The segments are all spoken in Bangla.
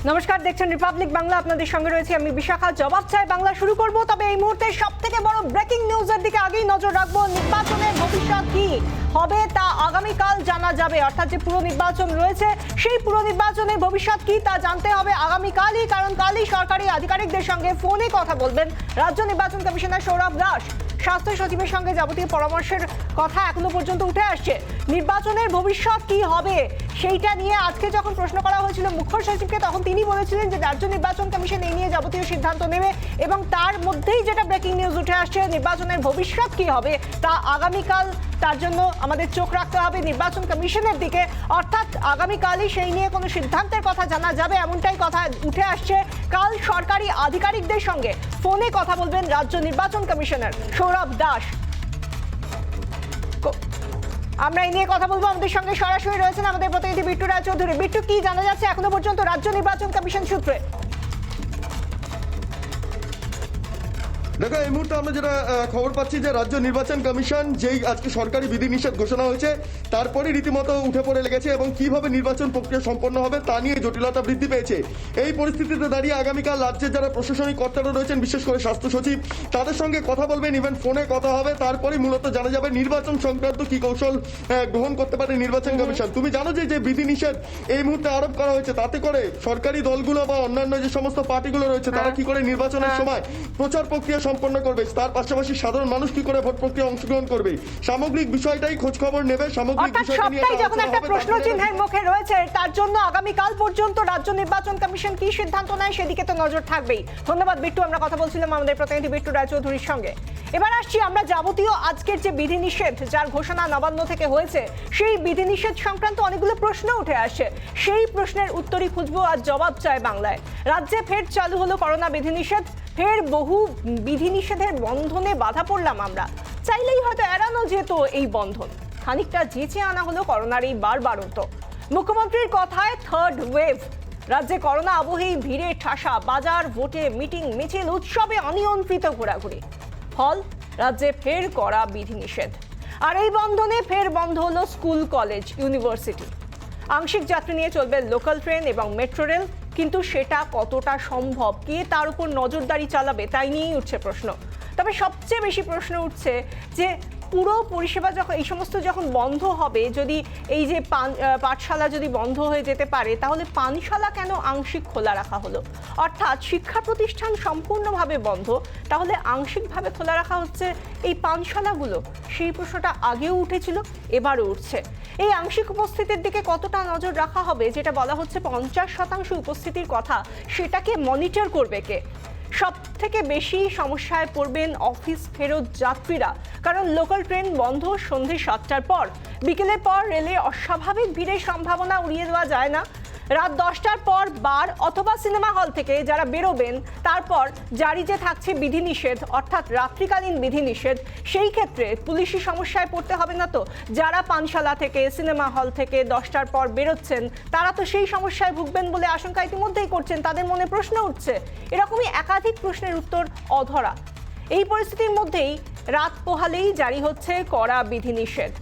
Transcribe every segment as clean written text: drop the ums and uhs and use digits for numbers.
নমস্কার, দেখছেন রিপাবলিক বাংলা। আপনাদের সঙ্গে রয়েছে আমি বিশাখা। জবাব চাই বাংলা শুরু করব, তবে এই মুহূর্তে সবথেকে বড় ব্রেকিং নিউজের দিকে আগেই নজর রাখবো। নির্বাচনের ভবিষ্যৎ কি হবে তা আগামীকাল জানা যাবে। অর্থাৎ যে পুরো নির্বাচন রয়েছে সেই পুরো নির্বাচনের ভবিষ্যৎ কি তা জানতে হবে আগামীকালই, কারণ কালই সরকারি আধিকারিকদের সঙ্গে ফোনে কথা বলবেন রাজ্য নির্বাচন কমিশনার সৌরভ দাস। স্বাস্থ্য সচিবের সঙ্গে যাবতীয় পরামর্শের কথা এখনো পর্যন্ত উঠে আসছে। নির্বাচনের ভবিষ্যৎ কি হবে সেইটা নিয়ে আজকে যখন প্রশ্ন করা হয়েছিল মুখ্য সচিবকে, তখন তিনি বলেছিলেন যে রাজ্য নির্বাচন কমিশন এই নিয়ে যাবতীয় সিদ্ধান্ত নেবে, এবং তার মধ্যেই যেটা ব্রেকিং নিউজ উঠে আসছে, নির্বাচনের ভবিষ্যৎ কি হবে তা আগামীকাল, তার জন্য আমাদের চোখ রাখতে হবে নির্বাচন কমিশনের দিকে। অর্থাৎ আগামীকালই সেই নিয়ে কোনো সিদ্ধান্তের কথা জানা যাবে, এমনটাই কথা উঠে আসছে। কাল সরকারি আধিকারিকদের সঙ্গে ফোনে কথা বলবেন রাজ্য নির্বাচন কমিশনার সৌরভ দাস। আমরা এই নিয়ে কথা বলবো। আমাদের সঙ্গে সরাসরি রয়েছেন আমাদের প্রতিনিধি বিট্টু রায়চৌধুরী। বিট্টু, কি জানা যাচ্ছে এখনো পর্যন্ত রাজ্য নির্বাচন কমিশন সূত্রে? দেখো, এই মুহূর্তে আমরা যেটা খবর পাচ্ছি যে রাজ্য নির্বাচন কমিশন যেই আজকে সরকারি বিধিনিষেধ ঘোষণা হয়েছে তারপরে রীতিমতো উঠে পড়ে লেগেছে, এবং কিভাবে নির্বাচন প্রক্রিয়া সম্পন্ন হবে তা নিয়ে জটিলতা বৃদ্ধি পেয়েছে। এই পরিস্থিতিতে দাঁড়িয়ে আগামীকাল রাজ্যের যারা প্রশাসনিক কর্তারা রয়েছেন, বিশেষ করে স্বাস্থ্য সচিব, তাদের সঙ্গে কথা বলবেন, ইভেন ফোনে কথা হবে। তারপরে মূলত জানা যাবে নির্বাচন সংক্রান্ত কি কৌশল গ্রহণ করতে পারে নির্বাচন কমিশন। তুমি জানো যে বিধিনিষেধ এই মুহূর্তে আরোপ করা হয়েছে, তাতে করে সরকারি দলগুলো বা অন্যান্য যে সমস্ত পার্টিগুলো রয়েছে তারা কি করে নির্বাচনের সময় প্রচার প্রক্রিয়া সম্পন্ন করবে, তার পাশাপাশি সাধারণ মানুষ কি করে ভোট প্রক্রিয়া অংশগ্রহণ করবে, সামগ্রিক বিষয়টাই খোঁজ খবর নেবে। সামগ্রিক বিষয়টা নিয়ে যখন একটা প্রশ্ন চিহ্নের মুখে রয়েছে, তার জন্য আগামীকাল পর্যন্ত রাজ্য নির্বাচন কমিশন কি সিদ্ধান্ত নেয় সেদিকে তো নজর থাকবেই। ধন্যবাদ বিট্টু। আমরা কথা বলছিলাম আমাদের প্রতিনিধি বিট্টু রায়চৌধুরীর সঙ্গে। এবার আসছি আমরা যাবতীয় আজকের যে বিধিনিষেধ যার ঘোষণা নবান্ন থেকে হয়েছে, সেই বিধিনিষেধ সংক্রান্ত অনেকগুলো প্রশ্ন উঠে আসে। সেই প্রশ্নের উত্তরই খুঁজবো আজ জবাব চায় বাংলায়। রাজ্যে ফের চালু হলো করোনা বিধিনিষেধ, ফের বহু বিধিনিষেধের বন্ধনে বাধা পড়লাম আমরা। চাইলেই হয়তো এড়ানো যেত এই বন্ধন, খানিকটা যেচে আনা হলো করোনার এই বারবারন্ত। মুখ্যমন্ত্রীর কথায় থার্ড ওয়েভ। রাজ্যে করোনা আবহেই ভিড়ে ঠাসা বাজার, ভোটে মিটিং মিছিল, উৎসবে অনিয়ন্ত্রিত ঘোরাঘুরি। ফল, রাজ্যে ফের করা বিধিনিষেধ। আর এই বন্ধনে ফের বন্ধ হলো স্কুল, কলেজ, ইউনিভার্সিটি। আংশিক যাত্রী নিয়ে চলবে লোকাল ট্রেন এবং মেট্রো রেল, কিন্তু সেটা কতটা সম্ভব, কে তার উপর নজরদারি চালাবে, তাই নিয়েই উঠছে প্রশ্ন। তবে সবচেয়ে বেশি প্রশ্ন উঠছে যে পুরো পরিষেবা যখন এই সমস্ত যখন বন্ধ হবে, যদি এই যে পাঠশালা যদি বন্ধ হয়ে যেতে পারে, তাহলে পানশালা কেন আংশিক খোলা রাখা হলো? অর্থাৎ শিক্ষা প্রতিষ্ঠান সম্পূর্ণভাবে বন্ধ, তাহলে আংশিকভাবে খোলা রাখা হচ্ছে এই পানশালাগুলো। সেই প্রশ্নটা আগেও উঠেছিল, এবারও উঠছে। এই আংশিক উপস্থিতির দিকে কতটা নজর রাখা হবে, যেটা বলা হচ্ছে 50% উপস্থিতির কথা, সেটাকে মনিটর করবে কে? সব থেকে বেশি সমস্যায় পড়বেন অফিস ফেরত যাত্রীরা, কারণ লোকাল ট্রেন বন্ধ সন্ধ্যে 7টার পর। বিকেলের পর রেলে অস্বাভাবিক ভিড়ের সম্ভাবনা উড়িয়ে দেওয়া যায় না। রাত 10টার পর বার অথবা সিনেমা হল থেকে যারা বেরোবেন, তারপর জারি যে থাকছে বিধিনিষেধ, অর্থাৎ রাত্রিকালীন বিধিনিষেধ, সেই ক্ষেত্রে পুলিশি সমস্যায় পড়তে হবে না তো? যারা পানশালা থেকে, সিনেমা হল থেকে 10টার পর বেরোচ্ছেন, তারা তো সেই সমস্যায় ভুগবেন বলে আশঙ্কা ইতিমধ্যেই করছেন, তাদের মনে প্রশ্ন উঠছে। এরকমই একাধিক প্রশ্নের উত্তর অধরা। এই পরিস্থিতির মধ্যেই রাত পোহালেই জারি হচ্ছে কড়া বিধিনিষেধ।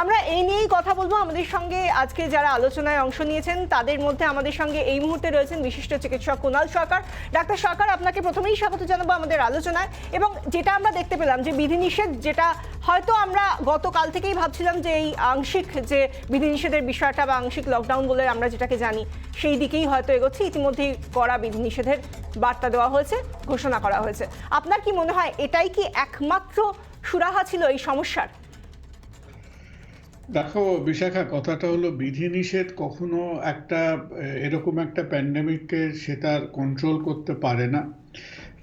আমরা এই নিয়েই কথা বলবো। আমাদের সঙ্গে আজকে যারা আলোচনায় অংশ নিয়েছেন তাদের মধ্যে আমাদের সঙ্গে এই মুহূর্তে রয়েছেন বিশিষ্ট চিকিৎসক কুণাল সরকার। ডাক্তার সরকার, আপনাকে প্রথমেই স্বাগত জানাবো আমাদের আলোচনায়। এবং যেটা আমরা দেখতে পেলাম যে বিধিনিষেধ, যেটা হয়তো আমরা গতকাল থেকেই ভাবছিলাম যে এই আংশিক যে বিধিনিষেধের বিষয়টা বা আংশিক লকডাউন বলে আমরা যেটাকে জানি, সেই দিকেই হয়তো এগোচ্ছে। ইতিমধ্যেই কড়া বিধিনিষেধের বার্তা দেওয়া হয়েছে, ঘোষণা করা হয়েছে। আপনার কি মনে হয় এটাই কি একমাত্র সুরাহা ছিল এই সমস্যার? দেখো বিশাখা, কথাটা হলো বিধিনিষেধ কখনো এরকম একটা প্যান্ডেমিককে সে তার কন্ট্রোল করতে পারে না।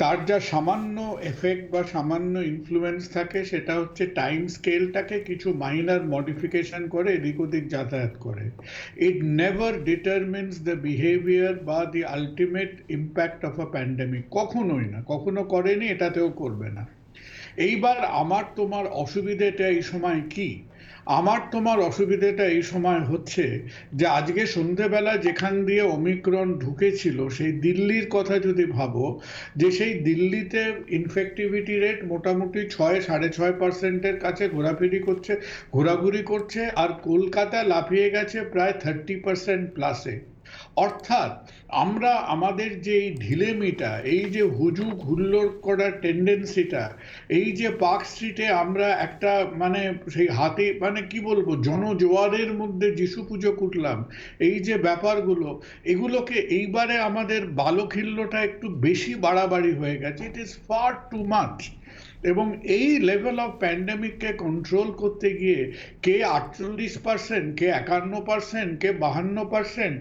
তার যা সামান্য এফেক্ট বা সামান্য ইনফ্লুয়েন্স থাকে, সেটা হচ্ছে টাইম স্কেলটাকে কিছু মাইনার মডিফিকেশন করে এদিক ওদিক যাতায়াত করে। ইট নেভার ডিটারমিনস দ্য বিহেভিয়ার বা the ultimate impact of a pandemic. কখনোই না, কখনো করেনি, এটাতেও করবে না। এইবার আমার তোমার অসুবিধেটা এই সময় কি? আমার তোমার অসুবিধাটা এই সময় হচ্ছে যে আজকে সন্ধেবেলা যেখান দিয়ে ওমিক্রন ঢুকেছিল, সেই দিল্লির কথা যদি ভাবো, যে সেই দিল্লিতে ইনফেক্টিভিটি রেট মোটামুটি 6-6.5%-এর কাছে ঘোরাঘুরি করছে, আর কলকাতা লাফিয়ে গেছে প্রায় 30% প্লাসে। অর্থাৎ আমরা আমাদের যে এই ঢিলেমিটা, এই যে হুজুগ হুল্লোড় করার টেন্ডেন্সিটা, এই যে পার্ক স্ট্রিটে আমরা একটা মানে সেই হাতে মানে কি বলবো জনজোয়ারের মধ্যে যিশু পুজো করলাম, এই যে ব্যাপারগুলো, এগুলোকে এইবারে আমাদের বালখিল্যটা একটু বেশি বাড়াবাড়ি হয়ে গেছে। It is far too much. এবং এই লেভেল অফ প্যান্ডেমিককে কন্ট্রোল করতে গিয়ে কে 48%, কে 51%, কে 52%,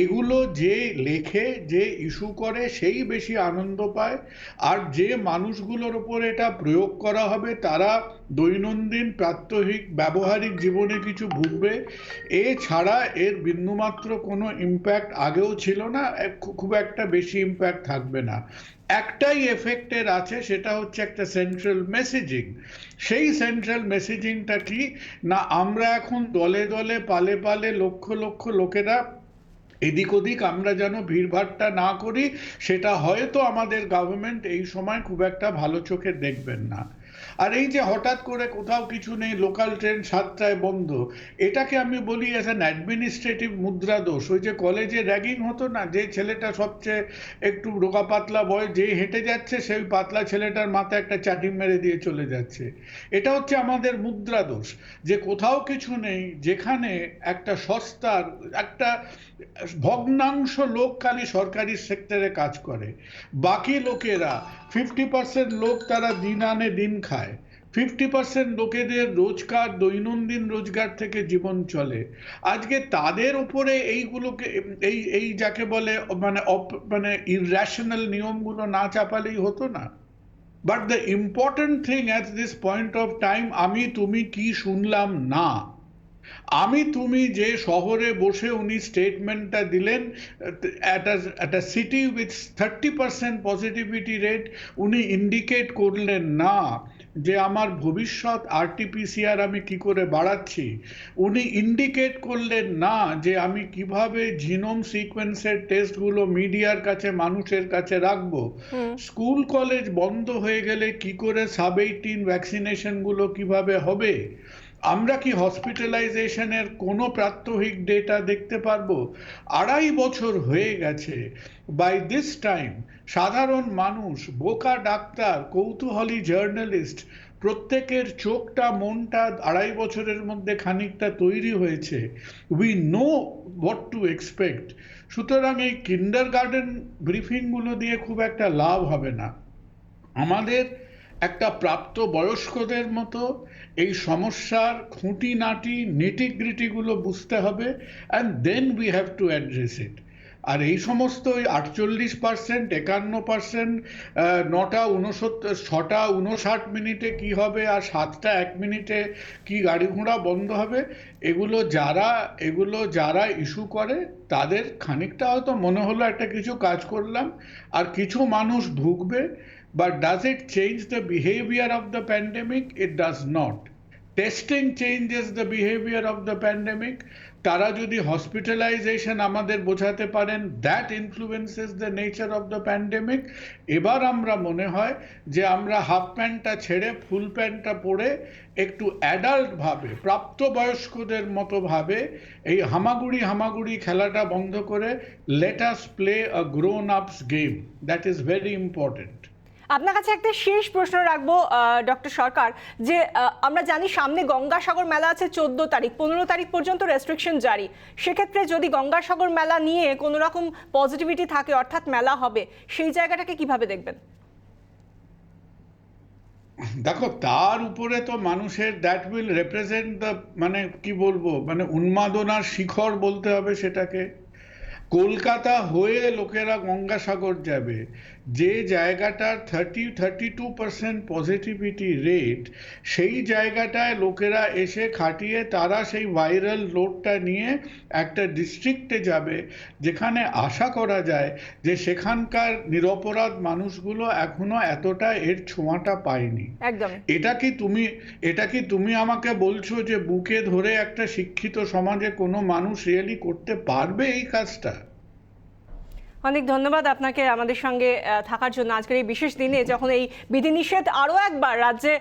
এগুলো যে লেখে, যে ইস্যু করে সেই বেশি আনন্দ পায়। আর যে মানুষগুলোর ওপর এটা প্রয়োগ করা হবে তারা দৈনন্দিন প্রাত্যহিক ব্যবহারিক জীবনে কিছু ভুগবে। এছাড়া এর বিন্দুমাত্র কোনো ইম্প্যাক্ট আগেও ছিল না, খুব একটা বেশি ইম্প্যাক্ট থাকবে না। একটাই এফেক্টের আছে, সেটা হচ্ছে একটা সেন্ট্রাল মেসেজিং। সেই সেন্ট্রাল মেসেজিংটা কি না, আমরা এখন দলে দলে পালে পালে লক্ষ লক্ষ লোকেরা এদিক ওদিক আমরা যেন ভিড়ভাট্টা না করি, সেটা হয়তো আমাদের গভর্নমেন্ট এই সময় খুব একটা ভালো চোখে দেখবেন না। আর এই যে হঠাৎ করে কোথাও কিছু নেই, লোকাল ট্রেন 7টায় বন্ধ, এটাকে আমি বলি অ্যাজ অ্যান অ্যাডমিনিস্ট্রেটিভ মুদ্রা দোষ। ওই যে কলেজে র্যাগিং হতো না, যে ছেলেটা সবচেয়ে একটু রোগা পাতলা বয়স, যে হেঁটে যাচ্ছে সেই পাতলা ছেলেটার মাথায় একটা চাটি মেরে দিয়ে চলে যাচ্ছে। এটা হচ্ছে আমাদের মুদ্রা দোষ, যে কোথাও কিছু নেই যেখানে একটা সস্তার একটা ভগ্নাংশ লোক খালি সরকারি সেক্টরে কাজ করে, বাকি লোকেরা 50% লোক তারা দিন আনে দিন খায়, 50% লোকেদের রোজগার দৈনন্দিন রোজগার থেকে জীবন চলে। আজকে তাদের উপরে এইগুলোকে এই এই যাকে বলে মানে ইররেশনাল নিয়মগুলো না চাপালেই হতো না। But the important thing at this point of time, আমি তুমি কি শুনলাম না, আমি তুমি যে শহরে বসে উনি স্টেটমেন্টটা দিলেন, একটা সিটি উইথ 30% পজিটিভিটি রেট, উনি ইন্ডিকেট করলেন না যে আমার ভবিষ্যৎ আরটিপিসিআর আমি কি করে বাড়াচ্ছি, উনি ইন্ডিকেট করলেন না যে আমি কিভাবে জিনোম সিকোয়েন্সের টেস্টগুলো মিডিয়ার কাছে মানুষের কাছে রাখবো, স্কুল কলেজ বন্ধ হয়ে গেলে কি করে সাব-18 ভ্যাকসিনেশনগুলো কিভাবে হবে, আমরা কি হসপিটালাইজেশনের কোনো প্রাত্যহিক ডেটা দেখতে পারবো। 2.5 বছর হয়ে গেছে। বাই দিস টাইম সাধারণ মানুষ, বোকা ডাক্তার, কৌতূহলী জার্নালিস্ট, প্রত্যেকের চোখটা মনটা 2.5 বছরের মধ্যে খানিকটা তৈরি হয়েছে। We know what to expect. সুতরাং এই কিন্ডারগার্টেন ব্রিফিংগুলো দিয়ে খুব একটা লাভ হবে না। আমাদের একটা প্রাপ্ত বয়স্কদের মতো এই সমস্যার খুঁটিনাটি নিটিগ্রিটিগুলো বুঝতে হবে, and then we have to address it. আর এই সমস্ত ওই 48%, 51%, 6টা 59 মিনিটে কি হবে আর 7টা 1 মিনিটে কি গাড়ি ঘোড়া বন্ধ হবে, এগুলো যারা ইস্যু করে তাদের খানিকটা হয়তো মনে হলো একটা কিছু কাজ করলাম, আর কিছু মানুষ ভুগবে। But does it change the behavior of the pandemic? It does not. Testing changes the behavior of the pandemic. তারা যদি হসপিটালাইজেশন আমাদের বোঝাতে পারেন, that influences the nature of the pandemic. এবার আমরা মনে হয় যে আমরা হাফ প্যান্টটা ছেড়ে ফুল প্যান্টটা পরে একটু অ্যাডাল্ট ভাবে, প্রাপ্তবয়স্কদের মতো ভাবে এই হামাগুড়ি খেলাটা বন্ধ করে let us play a grown ups game. That is very important. আপনার কাছে একটা শেষ প্রশ্ন রাখবো ডক্টর সরকার, যে আমরা জানি সামনে গঙ্গাসাগর মেলা আছে 14 তারিখ, 15 তারিখ পর্যন্ত রেস্ট্রিকশন জারি। সেক্ষেত্রে যদি গঙ্গাসাগর মেলা নিয়ে কোনো রকম পজিটিভিটি থাকে, অর্থাৎ মেলা হবে, সেই জায়গাটাকে কিভাবে দেখবেন? দেখো, তার উপরে তো মানুষের দ্যাট উইল রিপ্রেজেন্ট দ্য মানে কি বলবো মানে উন্মাদনার শিখর বলতে হবে সেটাকে। কলকাতা হয়ে লোকেরা গঙ্গাসাগর যাবে, যে জায়গাটার 32% পজিটিভিটি রেট, সেই জায়গাটায় লোকেরা এসে খাটিয়ে তারা সেই ভাইরাল লোডটা নিয়ে একটা ডিস্ট্রিক্টে যাবে যেখানে আশা করা যায় যে সেখানকার নিরপরাধ মানুষগুলো এখনো এতটা এর ছোঁয়াটা পায়নি। একদম। এটা কি তুমি আমাকে বলছো যে বুকে ধরে একটা শিক্ষিত সমাজে কোনো মানুষ রিয়েলি করতে পারবে এই কাজটা? অনেক ধন্যবাদ আপনাকে আমাদের সঙ্গে থাকার জন্য আজকের এই বিশেষ দিনে, যখন এই বিধিনিষেধ আরও একবার রাজ্যে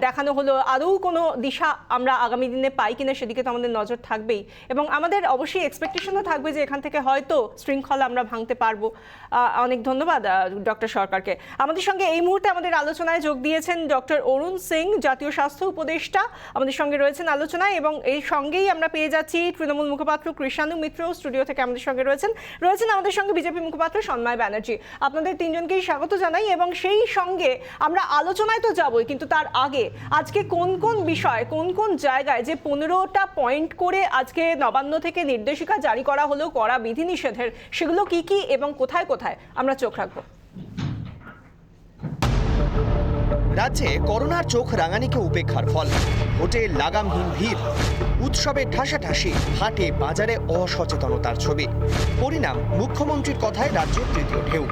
দেখানো হলো। আদৌ কোনো দিশা আমরা আগামী দিনে পাই কিনা সেদিকে তো আমাদের নজর থাকবেই, এবং আমাদের অবশ্যই এক্সপেকটেশনও থাকবে যে এখান থেকে হয়তো শৃঙ্খলা আমরা ভাঙতে পারবো। অনেক ধন্যবাদ ডক্টর সরকারকে। আমাদের সঙ্গে এই মুহূর্তে আমাদের আলোচনায় যোগ দিয়েছেন ডক্টর অরুণ সিং, জাতীয় স্বাস্থ্য উপদেষ্টা আমাদের সঙ্গে রয়েছেন আলোচনায়, এবং এই সঙ্গেই আমরা পেয়ে যাচ্ছি তৃণমূল মুখপাত্র কৃষাণু মিত্র স্টুডিও থেকে আমাদের সঙ্গে রয়েছেন আমাদের সঙ্গে বিজেপি মুখপাত্র সন্ময় ব্যানার্জি। আপনাদের তিনজনকেই স্বাগত জানাই, এবং সেই সঙ্গে আমরা আলোচনায় তো যাবই, কিন্তু তার আগে আজকে কোন কোন বিষয়, কোন কোন জায়গায় যে 15টা পয়েন্ট করে আজকে নবান্ন থেকে নির্দেশিকা জারি করা হলো কড়া বিধিনিষেধের, সেগুলো কি কি এবং কোথায় কোথায় আমরা চোখ রাখবো। রাজ্যে করোনার চোখ রাঙানিকে উপেক্ষার ফল, ভোটে লাগামহীন ভিড়, উৎসবে ঠাসাঠাসি, হাটে বাজারে অসচেতনতার ছবি। পরিণাম মুখ্যমন্ত্রীর কথায় রাজ্যের তৃতীয় ঢেউ।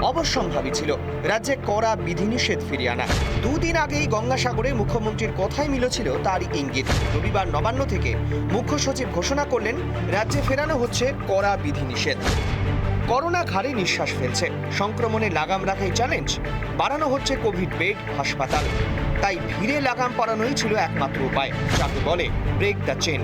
অবশ্যম্ভাবী ছিল রাজ্যে কড়া বিধিনিষেধ ফিরিয়ে আনা। দুদিন আগেই গঙ্গাসাগরে মুখ্যমন্ত্রীর কথাই মিলেছিল তারই ইঙ্গিত। রবিবার নবান্ন থেকে মুখ্য সচিব ঘোষণা করলেন রাজ্যে ফেরানো হচ্ছে কড়া বিধিনিষেধ। করোনা ঘাড়ে নিঃশ্বাস ফেলছে, সংক্রমণে লাগাম রাখাই চ্যালেঞ্জ। বাড়ানো হচ্ছে কোভিড বেড, হাসপাতাল। তাই ভিড়ে লাগাম পরানোই ছিল একমাত্র উপায়, যাকে বলে ব্রেক দ্য চেন।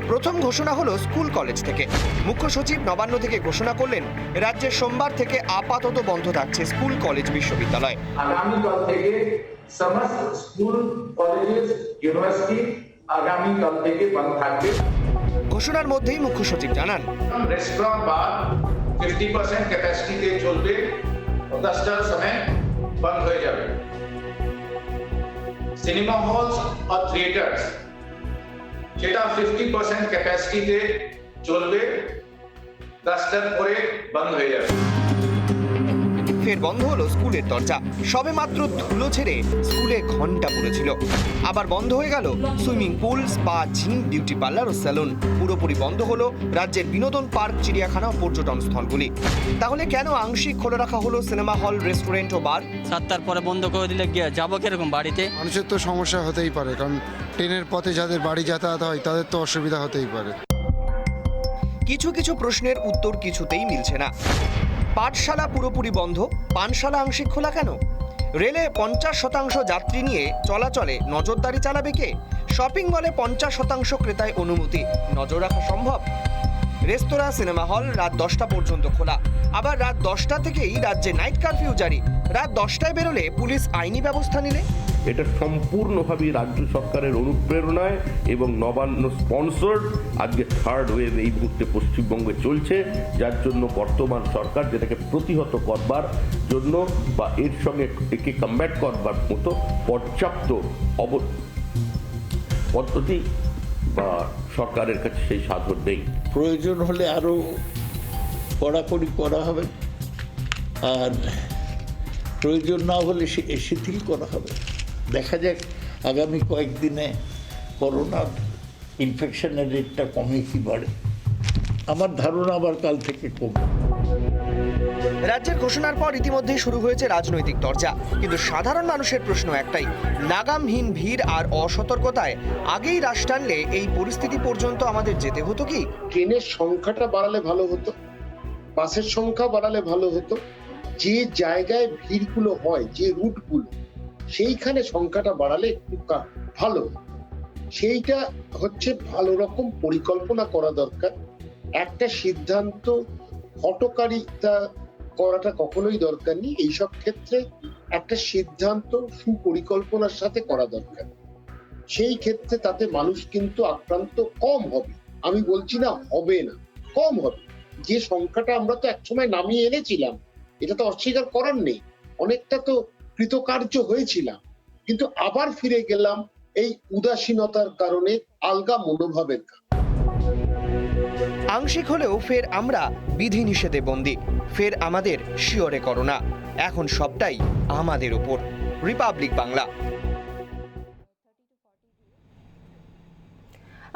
প্রথম ঘোষণা হলো স্কুল কলেজ থেকে। মুখ্য সচিব নবান্ন থেকে ঘোষণা করলেন রাজ্যে সোমবার থেকে আপাতত বন্ধ থাকছে স্কুল কলেজ বিশ্ববিদ্যালয়। আগামীকাল থেকে সমস্ত স্কুল কলেজ ইউনিভার্সিটি আগামীকাল থেকে বন্ধ থাকবে। ঘোষণার মধ্যেই মুখ্য সচিব জানান, রেস্টুরেন্ট বার 50% ক্যাপাসিটিতে চলবে, 10টার সময় বন্ধ হয়ে যাবে। সিনেমা হলস আর থিয়েটার্স যেটা 50% ক্যাপাসিটিতে চলবে, 10টার পরে বন্ধ হয়ে যাবে। ফের বন্ধ হলো স্কুলের দরজা। সবে মাত্র ধুলো ছেড়ে স্কুলে ঘন্টা পড়েছিল। আবার বন্ধ হয়ে গেল swimming pool, spa, gym, beauty parlour ও সেলুন। পুরোপুরি বন্ধ হলো রাজ্যের বিনোদন পার্ক, চিড়িয়াখানা ও পর্যটন স্থলগুলি। তাহলে কেন আংশিক খোলা রাখা হলো সিনেমা হল, রেস্টুরেন্ট ও বার? 7টার পরে বন্ধ করে দিলে গিয়ে যাবো কিরকম বাড়িতে? মানুষের তো সমস্যা হতেই পারে, কারণ ট্রেনের পথে যাদের বাড়ি যাতায়াত হয় তাদের তো অসুবিধা হতেই পারে। কিছু কিছু প্রশ্নের উত্তর কিছুতেই মিলছে না। পাঠশালা পুরোপুরি বন্ধ, পানশালা আংশিক খোলা কেন? রেলে 50% যাত্রী নিয়ে চলাচলে নজরদারি চালাবে কে? শপিং মলে 50% ক্রেতায় অনুমতি, নজর রাখা সম্ভব? রেস্তোরাঁ, সিনেমা হল রাত 10টা পর্যন্ত খোলা, আবার রাত 10টা থেকেই রাজ্যে নাইট কারফিউ জারি। রাত 10টায় বেরোলে পুলিশ আইনি ব্যবস্থা নিলে? এটা সম্পূর্ণভাবে রাজ্য সরকারের অনুপ্রেরণায় এবং নবান্ন স্পন্সর্ড আজকে থার্ড ওয়েভ এই মুহূর্তে পশ্চিমবঙ্গে চলছে, যার জন্য বর্তমান সরকার যেটাকে প্রতিহত করবার জন্য বা এর সঙ্গে একে কমব্যাট করবার মতো পর্যাপ্ত পদ্ধতি বা সরকারের কাছে সেই সাধন নেই। প্রয়োজন হলে আরও কড়াকড়ি করা হবে, আর প্রয়োজন না হলে শিথিল করা হবে। দেখা যাক আগামী কয়েকদিনে করোনা ইনফেকশনের রেটটা কমে কি বাড়ে। আমার ধারণা আবার কাল থেকে কমবে। রাজ্যের ঘোষণার পর ইতিমধ্যেই শুরু হয়েছে রাজনৈতিক চর্চা, কিন্তু সাধারণ মানুষের প্রশ্ন একটাই, লাগামহীন ভিড় আর অসতর্কতায় আগেই রাশ টানলে এই পরিস্থিতি পর্যন্ত আমাদের যেতে হতো কি? ট্রেনের সংখ্যাটা বাড়ালে ভালো হতো, বাসের সংখ্যা বাড়ালে ভালো হতো। যে জায়গায় ভিড়গুলো হয়, যে রুটগুলো, সেইখানে সংখ্যাটা বাড়ালে একটু ভালো। সেইটা হচ্ছে ভালো রকম পরিকল্পনা করা দরকার। একটা সিদ্ধান্ত হঠকারিতা করাটা কখনোই দরকার নেই। এইসব ক্ষেত্রে একটা সিদ্ধান্ত সুপরিকল্পনার সাথে করা দরকার। সেই ক্ষেত্রে তাতে মানুষ কিন্তু আক্রান্ত কম হবে। আমি বলছি না হবে না, কম হবে। যে সংখ্যাটা আমরা তো একসময় নামিয়ে এনেছিলাম, এটা তো অস্বীকার করার নেই। অনেকটা তো কৃতকার্য হয়েছিলাম, কিন্তু আবার ফিরে গেলাম এই উদাসীনতার কারণে, আলগা মনোভাবের কারণে। আংশিক হলেও ফের আমরা বিধিনিষেধে বন্দী, ফের আমাদের শিয়রে করোনা। এখন সবটাই আমাদের উপর। রিপাবলিক বাংলা।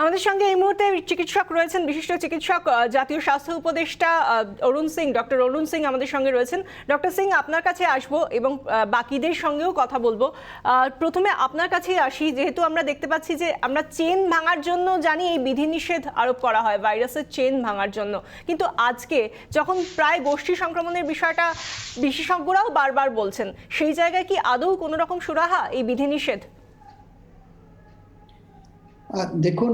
আমাদের সঙ্গে এই মুহূর্তে চিকিৎসক রয়েছেন, বিশিষ্ট চিকিৎসক জাতীয় স্বাস্থ্য উপদেষ্টা অরুণ সিং, ডক্টর অরুণ সিং আমাদের সঙ্গে রয়েছেন। ডক্টর সিং, আপনার কাছে আসবো এবং বাকিদের সঙ্গেও কথা বলবো। প্রথমে আপনার কাছেই আসি, যেহেতু আমরা দেখতে পাচ্ছি যে আমরা চেন ভাঙার জন্য জানি এই বিধিনিষেধ আরোপ করা হয় ভাইরাসের চেন ভাঙার জন্য, কিন্তু আজকে যখন প্রায় গোষ্ঠী সংক্রমণের বিষয়টা বিশেষজ্ঞরাও বারবার বলছেন, সেই জায়গায় কি আদৌ কোনো রকম সুরাহা এই বিধিনিষেধ? দেখুন,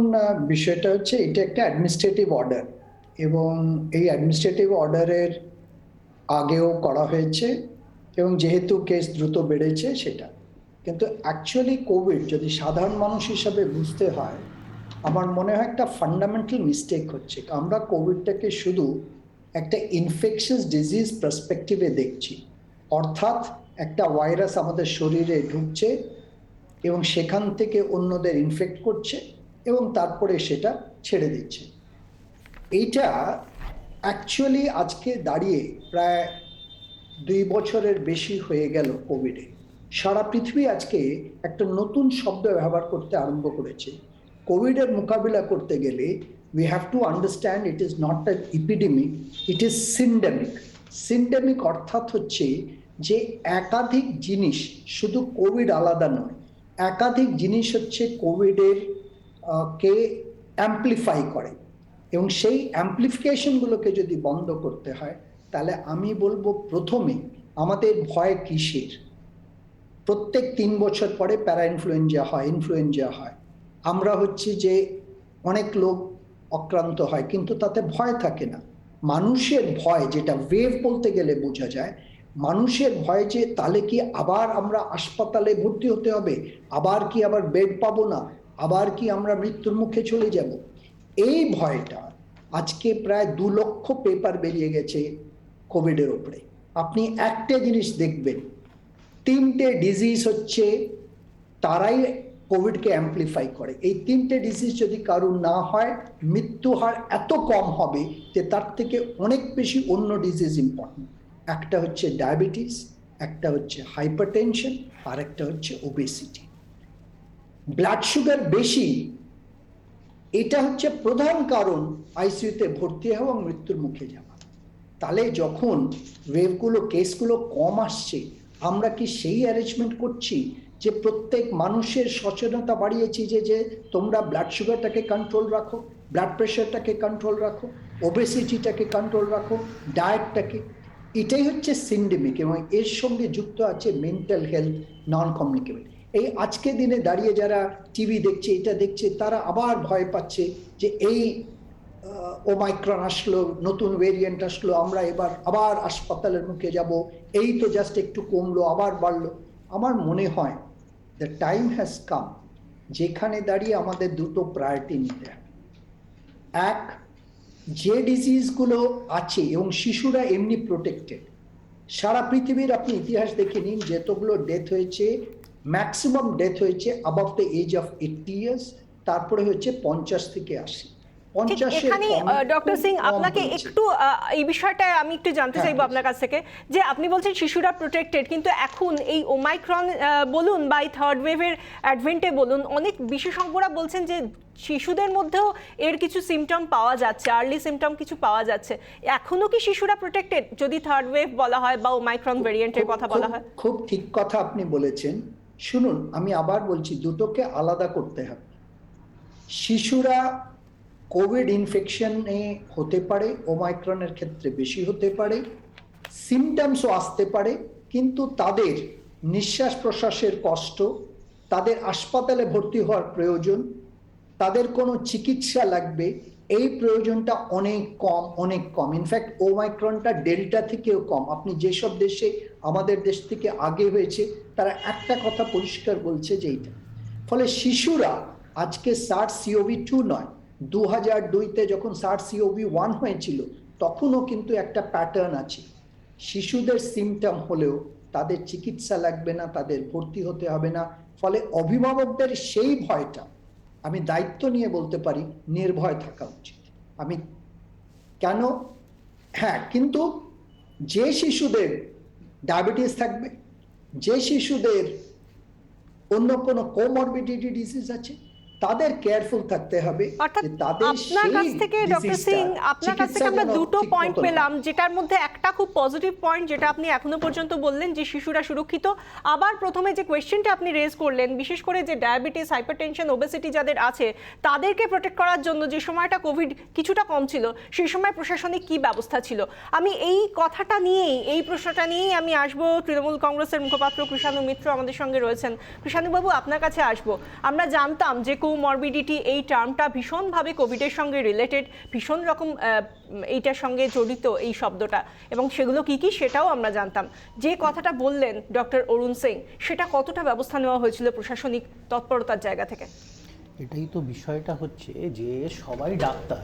বিষয়টা হচ্ছে এটা একটা অ্যাডমিনিস্ট্রেটিভ অর্ডার এবং এই অ্যাডমিনিস্ট্রেটিভ অর্ডারের আগেও করা হয়েছে এবং যেহেতু কেস দ্রুত বেড়েছে সেটা, কিন্তু অ্যাকচুয়ালি কোভিড যদি সাধারণ মানুষ হিসাবে বুঝতে হয়, আমার মনে হয় একটা ফান্ডামেন্টাল মিস্টেক হচ্ছে। আমরা কোভিডটাকে শুধু একটা ইনফেকশাস ডিজিজ পার্সপেক্টিভে দেখছি, অর্থাৎ একটা ভাইরাস আমাদের শরীরে ঢুকছে এবং সেখান থেকে অন্যদের ইনফেক্ট করছে এবং তারপরে সেটা ছেড়ে দিচ্ছে। এইটা অ্যাকচুয়ালি আজকে দাঁড়িয়ে প্রায় 2 বছরের বেশি হয়ে গেল কোভিডে। সারা পৃথিবী আজকে একটা নতুন শব্দ ব্যবহার করতে আরম্ভ করেছে। কোভিডের মোকাবিলা করতে গেলে we have to understand it is not an epidemic, it is syndemic. Syndemic অর্থাৎ হচ্ছে যে একাধিক জিনিস, শুধু কোভিড আলাদা নয়, একাধিক জিনিস হচ্ছে কোভিডের কে অ্যাম্পলিফাই করে এবং সেই অ্যাম্পলিফিকেশনগুলোকে যদি বন্ধ করতে হয় তাহলে আমি বলবো প্রথমে আমাদের ভয় কিসের? প্রত্যেক 3 বছর পরে প্যারা ইনফ্লুয়েঞ্জা হয়, আমরা হচ্ছে যে অনেক লোক আক্রান্ত হয় কিন্তু তাতে ভয় থাকে না। মানুষের ভয়, যেটা ওয়েভ বলতে গেলে বোঝা যায়, মানুষের ভয় যে তাহলে কি আবার আমরা হাসপাতালে ভর্তি হতে হবে, আবার কি আবার বেড পাবো না, আবার কি আমরা মৃত্যুর মুখে চলে যাব, এই ভয়টা আজকে প্রায় 2 লক্ষ পেপার বেরিয়ে গেছে কোভিডের ওপরে। আপনি একটা জিনিস দেখবেন, 3টে ডিজিজ হচ্ছে তারাই কোভিডকে অ্যাম্পলিফাই করে। এই 3টে ডিজিজ যদি কারুর না হয়, মৃত্যু হার এত কম হবে যে তার থেকে অনেক বেশি অন্য ডিজিজ ইম্পর্টেন্ট। একটা হচ্ছে ডায়াবেটিস, একটা হচ্ছে হাইপারটেনশন, আর একটা হচ্ছে ওবেসিটি। ব্লাড সুগার বেশি, এটা হচ্ছে প্রধান কারণ আইসিইউতে ভর্তি হওয়া এবং মৃত্যুর মুখে যাওয়া। তাহলে যখন ওয়েভগুলো, কেসগুলো কম আসছে, আমরা কি সেই অ্যারেঞ্জমেন্ট করছি যে প্রত্যেক মানুষের সচেতনতা বাড়িয়েছি যে তোমরা ব্লাড সুগারটাকে কন্ট্রোল রাখো, ব্লাড প্রেশারটাকে কন্ট্রোল রাখো, ওবেসিটিটাকে কন্ট্রোল রাখো, ডায়েটটাকে? এটাই হচ্ছে সিন্ডেমিক এবং এর সঙ্গে যুক্ত আছে মেন্টাল হেলথ, নন কমিউনিকেবল। এই আজকে দিনে দাঁড়িয়ে যারা টিভি দেখছে, এটা দেখছে, তারা আবার ভয় পাচ্ছে যে এই ওমাইক্রন আসলো, নতুন ভেরিয়েন্ট আসলো, আমরা এবার আবার হাসপাতালের মুখে যাব, এই তো জাস্ট একটু কমলো আবার বাড়লো। আমার মনে হয় দ্য টাইম হ্যাজ কাম যেখানে দাঁড়িয়ে আমাদের দুটো প্রায়োরিটি নিতে হবে। এক, যে ডিজিজগুলো আছে এবং শিশুরা এমনি প্রোটেক্টেড, সারা পৃথিবীর আপনি ইতিহাস দেখে নিন, যতগুলো ডেথ হয়েছে, ম্যাক্সিমাম ডেথ হয়েছে above the age of 80 years, তারপরে হচ্ছে 50 থেকে 80। এখানে ডক্টর সিং, আপনাকে একটু এই বিষয়টা আমি একটু জানতে চাইবো আপনার কাছ থেকে, যে আপনি বলছেন শিশুরা প্রোটেক্টেড, কিন্তু এখন এই ওমাইক্রন বলুন বা এই থার্ড ওয়েভের অ্যাডভেন্টে বলুন, অনেক বিশেষজ্ঞরা বলছেন যে শিশুদের মধ্যেও এর কিছু সিমটম পাওয়া যাচ্ছে, আর্লি সিমটম কিছু পাওয়া যাচ্ছে। এখনো কি শিশুরা প্রোটেক্টেড যদি থার্ড ওয়েভ বলা হয় বা ওমাইক্রন ভেরিয়েন্টের কথা বলা হয়? খুব ঠিক কথা আপনি বলেছেন। শুনুন, আমি আবার বলছি, দুটোকে আলাদা করতে হবে। শিশুরা কোভিড ইনফেকশনে হতে পারে, ওমাইক্রনের ক্ষেত্রে বেশি হতে পারে, সিমটমসও আসতে পারে, কিন্তু তাদের নিঃশ্বাস প্রশ্বাসের কষ্ট, তাদের হাসপাতালে ভর্তি হওয়ার প্রয়োজন, তাদের কোনো চিকিৎসা লাগবে, এই প্রয়োজনটা অনেক কম। ইনফ্যাক্ট ওমাইক্রনটা ডেল্টা থেকেও কম। আপনি যেসব দেশে আমাদের দেশ থেকে আগে হয়েছে, তারা একটা কথা পরিষ্কার বলছে যে এইটা। ফলে শিশুরা আজকে SARS-CoV-2 নয়, 2002-তে যখন SARS-CoV-1 হয়েছিল তখনও কিন্তু একটা প্যাটার্ন আছে। শিশুদের সিমটম হলেও তাদের চিকিৎসা লাগবে না, তাদের ভর্তি হতে হবে না। ফলে অভিভাবকদের সেই ভয়টা, আমি দায়িত্ব নিয়ে বলতে পারি, নির্ভয় থাকা উচিত। আমি কেন? হ্যাঁ, কিন্তু যে শিশুদের ডায়াবেটিস থাকবে, যে শিশুদের অন্য কোনো কোমরবিডিটি ডিজিজ আছে, তাদের কেয়ারফুল থাকতে হবে অর্থাৎ যে তাদের আপনার সেই কাছ থেকে ডক্টর disease-টা সিং আপনার কাছ থেকে আমরা চিকিৎসা যেন দুটো ঠিক পয়েন্ট মতো পেলাম, হয়। যেটার মধ্যে একটা খুব পজিটিভ পয়েন্ট যেটা আপনি এখনো পর্যন্ত বললেন যে শিশুরা সুরক্ষিত। আবার প্রথমে যে কোয়েশ্চেনটা আপনি রেজ করলেন, বিশেষ করে যে ডায়াবেটিস, হাইপারটেনশন, ওবেসিটি যাদের আছে তাদেরকে প্রোটেক্ট করার জন্য যে সময়টা কোভিড কিছুটা কম ছিল সেই সময় প্রশাসনিক কি ব্যবস্থা ছিল। আমি এই কথাটা নিয়েই, এই প্রশ্নটা নিয়েই আমি আসবো। তৃণমূল কংগ্রেসের মুখপাত্র কৃষাণু মিত্র আমাদের সঙ্গে রয়েছেন। কৃষাণুবাবু, আপনার কাছে আসবো। আমরা জানতাম যে কোমরবিডিটি এই টার্মটা ভীষণভাবে কোভিডের সঙ্গে রিলেটেড, ভীষণ রকম এইটার সঙ্গে জড়িত এই শব্দটা, এবং সেগুলো কি কি সেটাও আমরা জানতাম। যে কথাটা বললেন ডক্টর অরুণ সিং, সেটা কতটা ব্যবস্থা নেওয়া হয়েছিল প্রশাসনিক তৎপরতার জায়গা থেকে? এটাই তো বিষয়টা হচ্ছে যে সবাই ডাক্তার,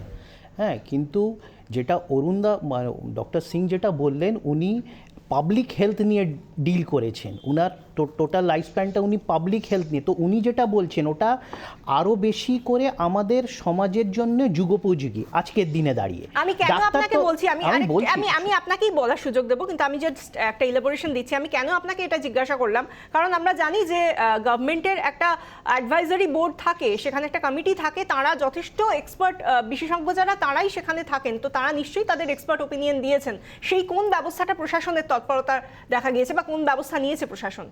হ্যাঁ, কিন্তু যেটা অরুণদা ডক্টর সিং যেটা বললেন, উনি পাবলিক হেলথ নিয়ে ডিল করেছেন, উনার টোটাল লাইফ স্প্যানটা উনি পাবলিক হেলথ নিয়ে, তো উনি যেটা বলছেন ওটা আরও বেশি করে আমাদের সমাজের জন্য যুগোপযোগী আজকের দিনে দাঁড়িয়ে। আমি কেন আপনাকে বলছি, আমি আপনাকেই বলার সুযোগ দেবো, কিন্তু আমি জাস্ট একটা ইলাবোরেশন দিচ্ছি। আমি কেন আপনাকে এটা জিজ্ঞাসা করলাম, কারণ আমরা জানি যে গভর্নমেন্টের একটা অ্যাডভাইজারি বোর্ড থাকে, সেখানে একটা কমিটি থাকে, তারা যথেষ্ট এক্সপার্ট বিশেষজ্ঞ যারা তারাই সেখানে থাকেন, তো তারা নিশ্চয়ই তাদের এক্সপার্ট ওপিনিয়ন দিয়েছেন। সেই কোন ব্যবস্থাটা প্রশাসনের তৎপরতা দেখা গিয়েছে বা কোন ব্যবস্থা নিয়েছে প্রশাসন?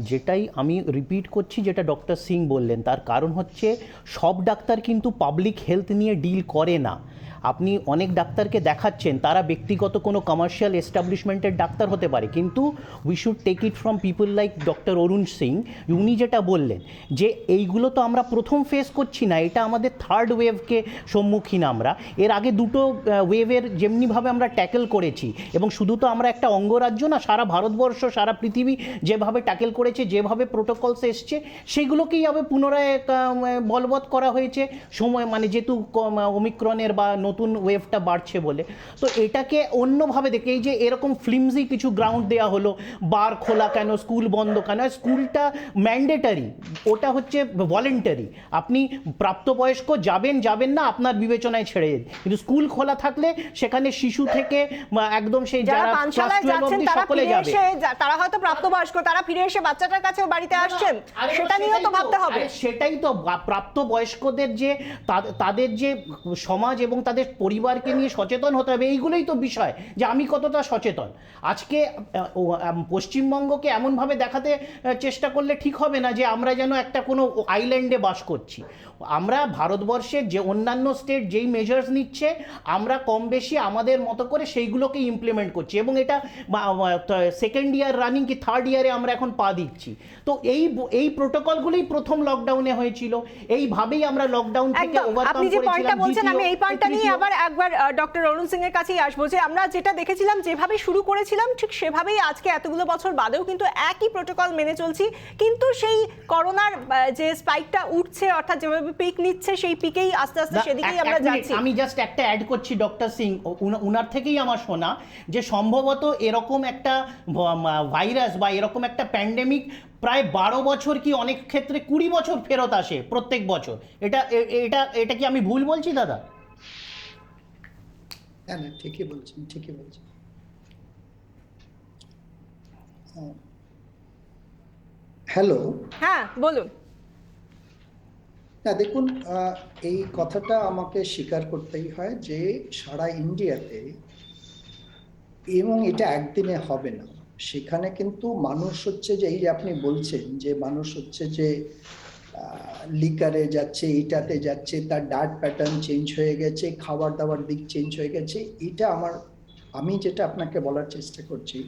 যেটাই আমি রিপিট করছি, যেটা ডক্টর সিং বললেন, তার কারণ হচ্ছে সব ডাক্তার কিন্তু পাবলিক হেলথ নিয়ে ডিল করে না। আপনি অনেক ডাক্তারকে দেখাচ্ছেন, তারা ব্যক্তিগত কোনো কমার্শিয়াল এস্টাবলিশমেন্টের ডাক্তার হতে পারে, কিন্তু we should take it from people like doctor Arun Singh. উনি যেটা বললেন যে এইগুলো তো আমরা প্রথম ফেস করছি না, এটা আমাদের থার্ড ওয়েভকে সম্মুখীন আমরা। এর আগে দুটো ওয়েভের যেমনিভাবে আমরা ট্যাকেল করেছি, এবং শুধু তো আমরা একটা অঙ্গরাজ্য না, সারা ভারতবর্ষ, সারা পৃথিবী যেভাবে ট্যাকেল করেছে, যেভাবে প্রোটোকলস এসছে, সেগুলোকেই আবার পুনরায় বলবৎ করা হয়েছে সময়, মানে যেহেতু ওমিক্রনের বা নতুন ওয়েভটা বাড়ছে বলে। তো এটাকে অন্যভাবে দেখে, এই যে এরকম ফ্লিমজি কিছু গ্রাউন্ড দেওয়া হলো, বার খোলা কেন, স্কুল বন্ধ কেন, স্কুলটা ম্যান্ডেটারি, ওটা হচ্ছে ভলেন্টারি। আপনি প্রাপ্তবয়স্ক যাবেন না আপনার বিবেচনায় ছেড়ে দিন, কিন্তু স্কুল খোলা থাকলে সেখানে শিশু থেকে একদম সেই যারা ক্লাস 12 অবধি সকলে যাবে। তারা হয়তো প্রাপ্তবয়স্ক, তারা ফিরে এসে বাচ্চাটার কাছেও বাড়িতে আসছেন, সেটা নিয়েও তো ভাবতে হবে। সেটাই তো প্রাপ্তবয়স্কদের যে তাদের যে সমাজ এবং তাদের পরিবারকে নিয়ে সচেতন হতে হবে, এইগুলোই তো বিষয়, যে আমি কতটা সচেতন। আজকে পশ্চিমবঙ্গকে এমনভাবে দেখাতে চেষ্টা করলে ঠিক হবে না যে আমরা যেন একটা কোনো আইল্যান্ডে বাস করছি। আমরা ভারতবর্ষের যে অন্যান্য স্টেট যেই মেজার্স নিচ্ছে, আমরা কম বেশি আমাদের মতো করে সেইগুলোকে ইমপ্লিমেন্ট করছি, এবং এটা সেকেন্ড ইয়ার রানিং কি থার্ড ইয়ারে আমরা এখন পা দিচ্ছি। তো এই প্রোটোকলগুলোই প্রথম লকডাউনে হয়েছিল, এইভাবেই আমরা লকডাউন থেকে ওভারকাম আপনি যে পয়েন্টটা করেছিলাম। বলছেন, আমি এই পয়েন্টটা নিয়ে আবার একবার ডক্টর অরুণ সিং এর কাছেই আসবো, যে আমরা যেটা দেখেছিলাম, যেভাবে শুরু করেছিলাম, ঠিক সেভাবেই আজকে এতগুলো বছর বাদেও কিন্তু একই প্রোটোকল মেনে চলছি, কিন্তু সেই করোনার যে স্পাইকটা উঠছে, অর্থাৎ যেভাবে পিক নিচ্ছে, সেই পিকেই আস্তে আস্তে সেদিকেই আমরা যাচ্ছি। আমি জাস্ট একটা অ্যাড করছি, ডক্টর সিং, উনার থেকেই আমার শোনা যে সম্ভবত এরকম একটা ভাইরাস বা এরকম একটা প্যান্ডেমিক প্রায় 12 বছর কি অনেক ক্ষেত্রে 20 বছর ফেরত আসে প্রত্যেক বছর। এটা কি আমি ভুল বলছি দাদা? হ্যাঁ, ঠিকই বলছেন। হ্যালো, হ্যাঁ বলুন। না দেখুন, এই কথাটা আমাকে স্বীকার করতেই হয় যে সারা ইন্ডিয়াতে, এবং এটা একদিনে হবে না, সেখানে কিন্তু মানুষ হচ্ছে যে, এই যে আপনি বলছেন যে মানুষ হচ্ছে যে লিকারে যাচ্ছে, এইটাতে যাচ্ছে, তার ডায়েট প্যাটার্ন চেঞ্জ হয়ে গেছে, খাবার দাবার দিক চেঞ্জ হয়ে গেছে। এটা আমি যেটা আপনাকে বলার চেষ্টা করছি,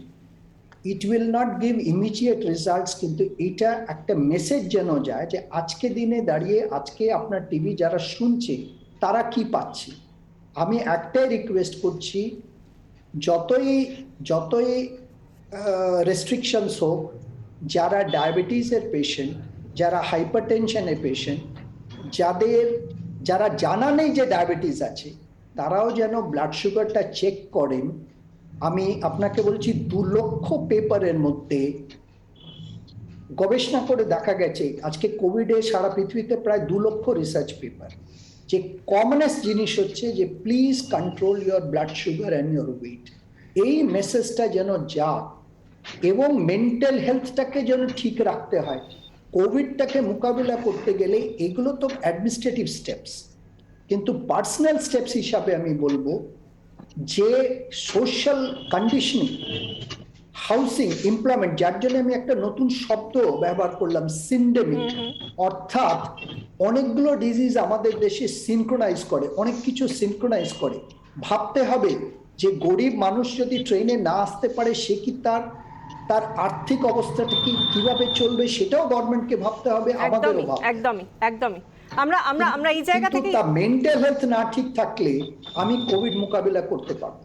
it will not give immediate results, কিন্তু এটা একটা মেসেজ যেন যায় যে আজকে দিনে দাঁড়িয়ে, আজকে আপনার টিভি যারা শুনছে তারা কি পাচ্ছে। আমি একটাই রিকোয়েস্ট করছি, যতই রেস্ট্রিকশনস হোক, যারা ডায়াবেটিসের পেশেন্ট, যারা হাইপারটেনশনের পেশেন্ট, যারা জানা নেই যে ডায়াবেটিস আছে, তারাও যেন ব্লাড সুগারটা চেক করেন। আমি আপনাকে বলছি, 2 লক্ষ পেপারের মধ্যে গবেষণা করে দেখা গেছে, আজকে কোভিডে সারা পৃথিবীতে প্রায় 2 লক্ষ রিসার্চ পেপার, যে কমনেস্ট জিনিস হচ্ছে যে please control your blood sugar and your weight. এই মেসেজটা যেন যাক, এবং মেন্টাল হেলথটাকে যেন ঠিক রাখতে হয়। কোভিডটাকে মোকাবিলা করতে গেলে এগুলো তো অ্যাডমিনিস্ট্রেটিভ স্টেপস, কিন্তু পার্সোনাল স্টেপস হিসাবে আমি বলবো যে সোশ্যাল কন্ডিশনিং, হাউসিং, এমপ্লয়মেন্ট, যার জন্য আমি একটা নতুন শব্দ ব্যবহার করলাম, সিন্ডেমিক, অর্থাৎ অনেকগুলো ডিজিজ আমাদের দেশে সিনক্রোনাইজ করে, অনেক কিছু সিনক্রোনাইজ করে। ভাবতে হবে যে গরিব মানুষ যদি ট্রেনে না আসতে পারে, সে কি তার আর্থিক অবস্থাটা কিভাবে চলবে, সেটাও গভর্নমেন্টকে ভাবতে হবে, আমাদেরও ভাবতে হবে। একদমই আমরা এই জায়গা থেকে মেন্টাল হেলথ না ঠিক থাকলে আমি কোভিড মোকাবিলা করতে পারবো।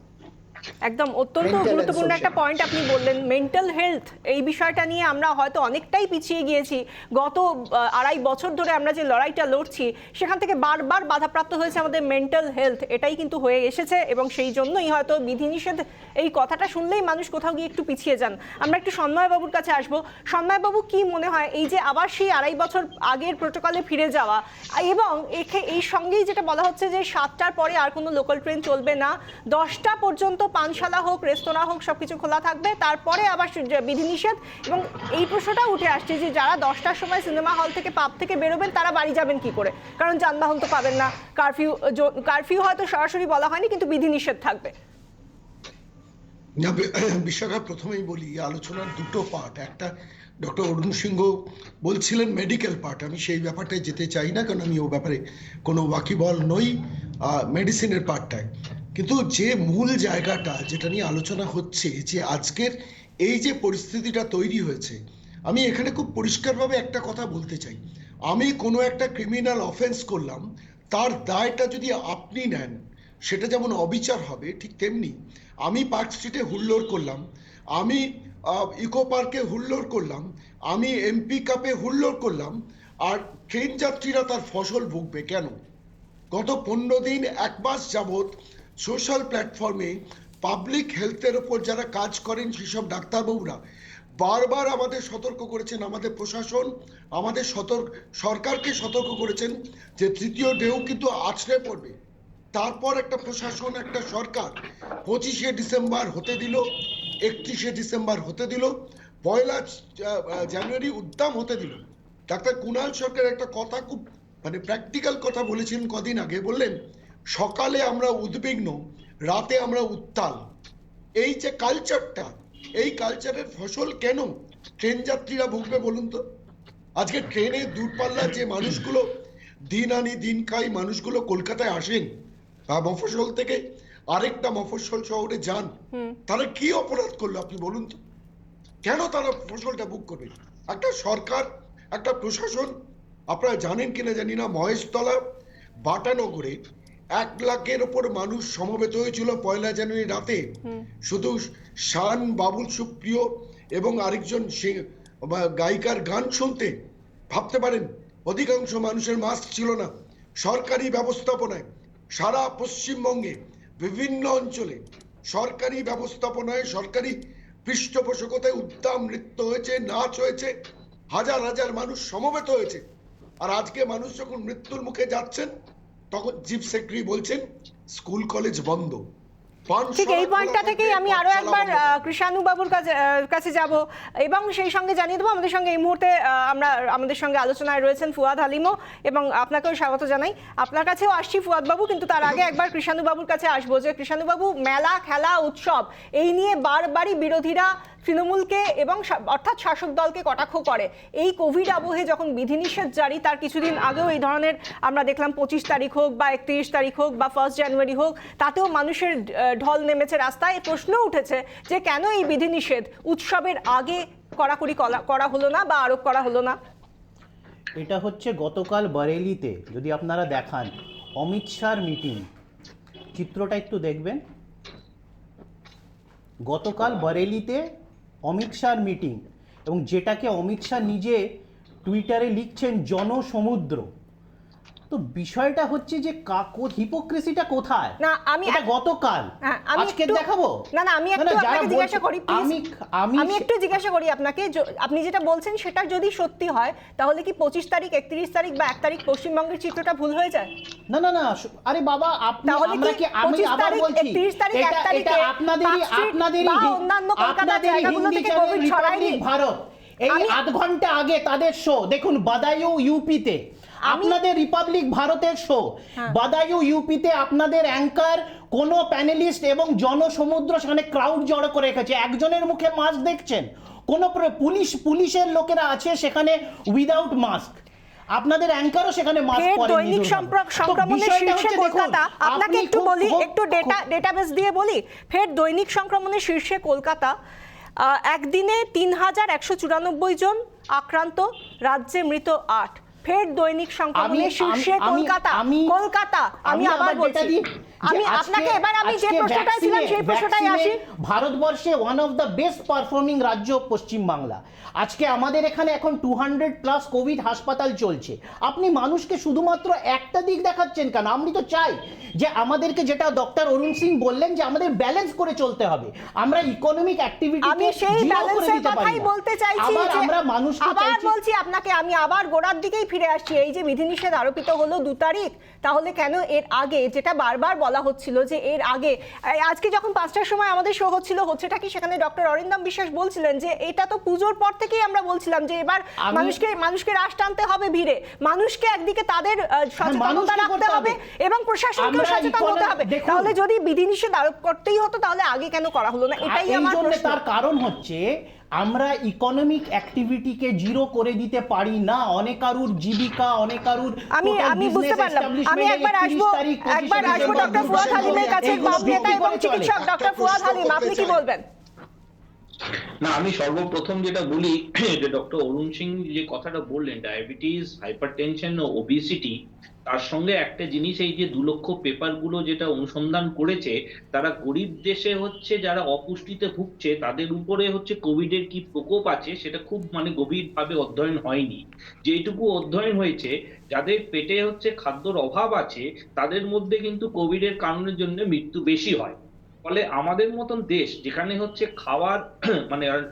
একদম অত্যন্ত গুরুত্বপূর্ণ একটা পয়েন্ট আপনি বললেন, মেন্টাল হেলথ। এই বিষয়টা নিয়ে আমরা হয়তো অনেকটাই পিছিয়ে গিয়েছি। গত 2.5 বছর ধরে আমরা যে লড়াইটা লড়ছি, সেখান থেকে বারবার বাধাপ্রাপ্ত হয়েছে আমাদের মেন্টাল হেলথ, এটাই কিন্তু হয়ে এসেছে। এবং সেই জন্যই হয়তো বিধিনিষেধ এই কথাটা শুনলেই মানুষ কোথাও গিয়ে একটু পিছিয়ে যান। আমরা একটু সন্ময়বাবুর কাছে আসবো। সন্ময়বাবু, কি মনে হয় এই যে আবার সেই 2.5 বছর আগের প্রোটোকলে ফিরে যাওয়া, এবং এই সঙ্গেই যেটা বলা হচ্ছে যে 7টার পরে আর কোনো লোকাল ট্রেন চলবে না, 10টা পর্যন্ত পানশালা হোক, রেস্তোরাঁ হোক, সবকিছু খোলা থাকবে, তারপরে আবার বিধিনিষেধ, এবং এই প্রশ্নটা উঠে আসছে যে যারা 10টার সময় সিনেমা হল থেকে পাব থেকে বেরোবেন তারা বাড়ি যাবেন কি করে, কারণ যানবাহন তো পাবেন না, কারফিউ হয়তো সরাসরি বলা হয়নি কিন্তু বিধিনিষেধ থাকবে। না, বিষয়টা প্রথমেই বলি, আলোচনার দুটো পার্ট। একটা ডক্টর অরুণ সিংহ বলছিলেন মেডিকেল পার্ট, আমি সেই ব্যাপারটায় যেতে চাই না, কারণ আমি ও ব্যাপারে কোনো ওয়াকিবল নই, মেডিসিনের পার্টটায়। কিন্তু যে মূল জায়গাটা যেটা নিয়ে আলোচনা হচ্ছে, যে আজকের এই যে পরিস্থিতিটা তৈরি হয়েছে, আমি এখানে খুব পরিষ্কারভাবে একটা কথা বলতে চাই। আমি কোনো একটা ক্রিমিনাল অফেন্স করলাম, তার দায়টা যদি আপনি নেন, সেটা যেমন অবিচার হবে, ঠিক তেমনি আমি পার্ক স্ট্রিটে হুল্লোড় করলাম, আমি ইকো পার্কে হুল্লোড় করলাম, আমি এমপি কাপে হুল্লোড় করলাম, আর ট্রেন যাত্রীরা তার ফসল ভুগবে কেন? গত 15 দিন 1 মাস যাবৎ সোশ্যাল প্ল্যাটফর্মে পাবলিক হেলথের ওপর যারা কাজ করেন সেসব ডাক্তারবাবুরা বারবার আমাদের সতর্ক করেছেন, আমাদের প্রশাসন আমাদের সরকারকে সতর্ক করেছেন যে তৃতীয় ঢেউ কিন্তু আছড়ে পড়বে। তারপর একটা প্রশাসন, একটা সরকার 25শে ডিসেম্বর হতে দিল, 31শে ডিসেম্বর হতে দিল, 1 জানুয়ারি উদ্দাম হতে দিল। ডাক্তার কুণাল সরকার একটা কথা, খুব প্র্যাকটিক্যাল কথা বলেছেন কদিন আগে, বললেন সকালে আমরা উদ্বিগ্ন, রাতে আমরা উত্তাল। এই যে কালচারটা, এই কালচারের ফসল কেন ট্রেন যাত্রীরা ভুগবে বলুন তো? আজকে ট্রেনে দূরপাল্লার যে মানুষগুলো দিন আনি দিন খাই মানুষগুলো কলকাতায় আসেন, মফস্বল থেকে আরেকটা মফস্বল শহরে যান, তারা কি অপরাধ করলো আপনি বলুন তো? কেন তারা ফসলটা বুক করবে? একটা সরকার, একটা প্রশাসন। আপনারা জানেন কিনা জানি না, মহেশতলা বাটানগরে 1 লাখের ওপর মানুষ সমবেত হয়েছিল 1 জানুয়ারি রাতে, শুধু শান, বাবুল সুপ্রিয় এবং আরেকজন গায়িকার গান শুনতে। ভাবতে পারেন, অধিকাংশ মানুষের মাস্ক ছিল না। সরকারি ব্যবস্থাপনায় সারা পশ্চিমবঙ্গে বিভিন্ন অঞ্চলে সরকারি ব্যবস্থাপনায়, সরকারি পৃষ্ঠপোষকতায় উদ্দাম নৃত্য হয়েছে, নাচ হয়েছে, হাজার হাজার মানুষ সমবেত হয়েছে। আর আজকে মানুষ যখন মৃত্যুর মুখে যাচ্ছেন, তখন চিফ সেক্রেটারি বলছেন স্কুল কলেজ বন্ধ। ঠিক এই পয়েন্টটা থেকেই আমি আরো একবার কৃষাণু বাবুর কাছে যাব, এবং সেই সঙ্গে জানিয়ে দেবো আমাদের সঙ্গে এই মুহূর্তে আমাদের সঙ্গে আলোচনায় রয়েছেন ফুয়াদ হালিমও, এবং আপনাকেও স্বাগত জানাই। আপনার কাছেও আসছি ফুয়াদ বাবু, কিন্তু তার আগে একবার কৃষাণু বাবুর কাছে আসবো। যে কৃষাণু বাবু, মেলা, খেলা, উৎসব, এই নিয়ে বারবারই বিরোধীরা তৃণমূলকে এবং অর্থাৎ শাসক দলকে কটাক্ষ করে। এই কোভিড আবহে যখন বিধিনিষেধ জারি, তার কিছুদিন আগেও এই ধরনের আমরা দেখলাম, 25 তারিখ হোক বা 31 তারিখ হোক বা 1 জানুয়ারি হোক, তাতেও মানুষের ঢল নেমেছে রাস্তায়। প্রশ্ন উঠেছে যে কেন এই বিধিনিষেধ উৎসবের আগে কড়াকড়ি করা হলো না বা আরোপ করা হলো না? এটা হচ্ছে গতকাল বরেলিতে, যদি আপনারা দেখান, অমিত শাহর মিটিং, চিত্রটা একটু দেখবেন। গতকাল বরেলিতে অমিত শাহর মিটিং, এবং যেটাকে অমিত শাহ নিজে টুইটারে লিখছেন জনসমুদ্র। তো বিষয়টা হচ্ছে যে হিপোক্রেসিটা কোথায়? না, আমি এটা গতকাল, আজকে দেখাবো না। আমি একটু আপনাকে জিজ্ঞাসা করি, আমি একটু জিজ্ঞাসা করি আপনাকে, আপনি যেটা বলছেন সেটা যদি সত্যি হয়, তাহলে কি 25 তারিখ, 31 তারিখ বা 1 তারিখ পশ্চিমবঙ্গের চিত্রটা ভুল হয়ে যায়? না না না, আরে বাবা, আমি আবার বলছি, এটা আপনাদেরই অন্যান্য কলকাতার জায়গাগুলো থেকে কোভিড ছড়ায়নি। ভারত, এই আমি- আধ ঘন্টা আগে তাদের শো দেখুন বাদায়ু ইউপিতে, আপনাদের রিপাবলিক ভারতের শো বাদায়ু ইউপিতে আপনাদের অ্যাঙ্কার কোন প্যানেলিস্ট এবং জনসমুদ্র সেখানে ক্রাউড জড়ো করে রেখেছে, একজনের মুখে মাস্ক দেখছেন, কোন পুলিশের লোকেরা আছে সেখানে উইদাউট মাস্ক, আপনাদের অ্যাঙ্কারও সেখানে মাস্ক ফের পরেননি দৈনিক দুর্ভাগ্য। তো সংক্রমণের বিষয়টা শীর্ষে হচ্ছে দেখুন, কলকাতা। আপনাকে আপনি একটু খুব- বলি, খুব- একটু ডেটাবেস দিয়ে বলি। ফের দৈনিক সংক্রমণের শীর্ষে কলকাতা, একদিনে ৩,১৯৪ জন আক্রান্ত, রাজ্যে মৃত ৮। ফের দৈনিক সংক্রমণের শীর্ষে কলকাতা। কলকাতা, আমি আবার বলছি, আমি আপনাকে এবার আমি যে প্রশ্নটাই ছিলাম সেই প্রশ্নটাই আসি। ভারতবর্ষে one of the best performing রাজ্য পশ্চিমবাংলা। আজকে আমাদের এখানে এখন 200+ কোভিড হাসপাতাল চলছে। আপনি মানুষকে শুধুমাত্র একটা দিক দেখাচ্ছেন কেন? আমি তো চাই যে আমাদেরকে, যেটা ডক্টর অরুণ সিং বললেন, যে আমাদের ব্যালেন্স করে চলতে হবে। আমরা ইকোনমিক অ্যাক্টিভিটি আমি সেই ব্যালেন্সের কথাই বলতে চাইছি, যে আমরা মানুষকে আবার চাইছি বলছি আপনাকে, আমি আবার গোড়ার দিকেই ফিরে আসছি। এই যে বিধিনিষেধ আরোপিত হলো 2 তারিখ, তাহলে কেন এর আগে, যেটা বারবার বলা হচ্ছিল যে এর আগে, আজকে যখন 5টার সময় আমাদের শো হচ্ছেটা কি, সেখানে ডক্টর অরিন্দম বিশ্বাস বলছিলেন যে এটা তো পুজোর পর থেকেই আমরা বলছিলাম যে এবার মানুষকে রাশ টানতে হবে ভিড়ে, মানুষকে একদিকে তাদের সচেতনতা রাখতে হবে এবং প্রশাসনকে সচেতন হতে হবে। তাহলে যদি বিধিনিষেধ আরোপ করতেই হতো তাহলে আগে কেন করা হলো না, এটাই আমার প্রশ্ন। তার কারণ হচ্ছে আমরা ইকোনমিক অ্যাক্টিভিটিকে জিরো করে দিতে পারি না। অনেক কারুর জীবিকা, অনেক কারুর আমি বুঝতে পারলাম। আমি একবার আসবো ডক্টর ফুয়াদ হালিমের কাছে, বাম নেতা এবং চিকিৎসক ডক্টর ফুয়াদ হালিম, আপনি কি বলবেন? না, আমি সর্বপ্রথম যেটা বলি যে ডক্টর অরুণ সিং যে কথাটা বললেন, ডায়াবেটিস, হাইপারটেনশন ও ওবেসিটি, তার সঙ্গে একটা জিনিস, এই যে 2 লক্ষ পেপারগুলো যেটা অনুসন্ধান করেছে, তারা গরিব দেশে হচ্ছে যারা অপুষ্টিতে ভুগছে তাদের উপরে হচ্ছে কোভিডের কি প্রকোপ আছে সেটা খুব গভীরভাবে অধ্যয়ন হয়নি। যেটুকু অধ্যয়ন হয়েছে, যাদের পেটে হচ্ছে খাদ্যর অভাব আছে তাদের মধ্যে কিন্তু কোভিডের কারণের জন্য মৃত্যু বেশি হয়। ফলে আমাদের মতন দেশ যেখানে হচ্ছে খাওয়ার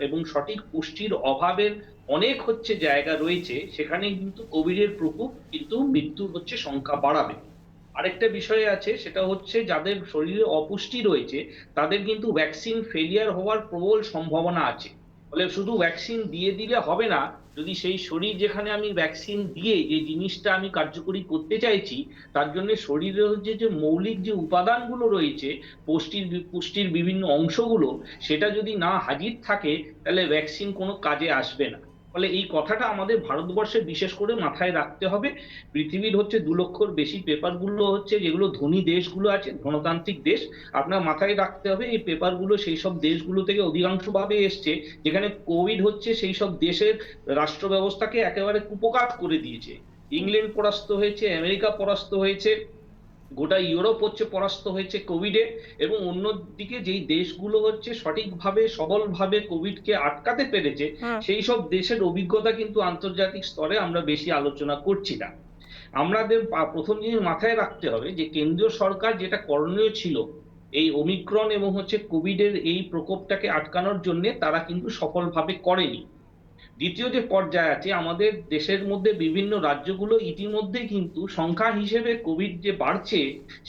এবং সঠিক পুষ্টির অভাবের অনেক হচ্ছে জায়গা রয়েছে, সেখানে কিন্তু কোভিডের প্রকোপ কিন্তু মৃত্যুর হচ্ছে সংখ্যা বাড়াবে। আরেকটা বিষয় আছে, সেটা হচ্ছে যাদের শরীরে অপুষ্টি রয়েছে তাদের কিন্তু ভ্যাকসিন ফেলিয়ার হওয়ার প্রবল সম্ভাবনা আছে। ফলে শুধু ভ্যাকসিন দিয়ে দিলে হবে না, যদি সেই শরীর, যেখানে আমি ভ্যাকসিন দিয়ে যে জিনিসটা আমি কার্যকরী করতে চাইছি, তার জন্য শরীরের যে মৌলিক যে উপাদানগুলো রয়েছে, পুষ্টির বিভিন্ন অংশগুলো, সেটা যদি না হাজির থাকে তাহলে ভ্যাকসিন কোনো কাজে আসবে না। ফলে এই কথাটা আমাদের ভারতবর্ষে বিশেষ করে মাথায় রাখতে হবে। পৃথিবীর হচ্ছে 2 লক্ষর বেশি পেপারগুলো হচ্ছে, যেগুলো ধনী দেশগুলো আছে, গণতান্ত্রিক দেশ, আপনার মাথায় রাখতে হবে এই পেপারগুলো সেই সব দেশগুলো থেকে অধিকাংশভাবে এসছে যেখানে কোভিড হচ্ছে সেই সব দেশের রাষ্ট্র ব্যবস্থাকে একেবারে কুপকাত করে দিয়েছে। ইংল্যান্ড পরাস্ত হয়েছে, আমেরিকা পরাস্ত হয়েছে, গোটা ইউরোপ হচ্ছে পরাস্ত হয়েছে কোভিডে, এবং অন্যদিকে যেই দেশগুলো হচ্ছে সঠিকভাবে সবলভাবে কোভিডকে আটকাতে পেরেছে সেই সব দেশের অভিজ্ঞতা কিন্তু আন্তর্জাতিক স্তরে আমরা বেশি আলোচনা করছি না। আমাদের প্রথম জিনিস মাথায় রাখতে হবে যে কেন্দ্রীয় সরকার যেটা করণীয় ছিল এই ওমিক্রন এবং হচ্ছে কোভিডের এই প্রকোপটাকে আটকানোর জন্য, তারা কিন্তু সফলভাবে করেনি। দ্বিতীয় যে পর্যায়ে আছে, আমাদের দেশের মধ্যে বিভিন্ন রাজ্যগুলো ইতিমধ্যে কিন্তু সংখ্যা হিসেবে কোভিড যে বাড়ছে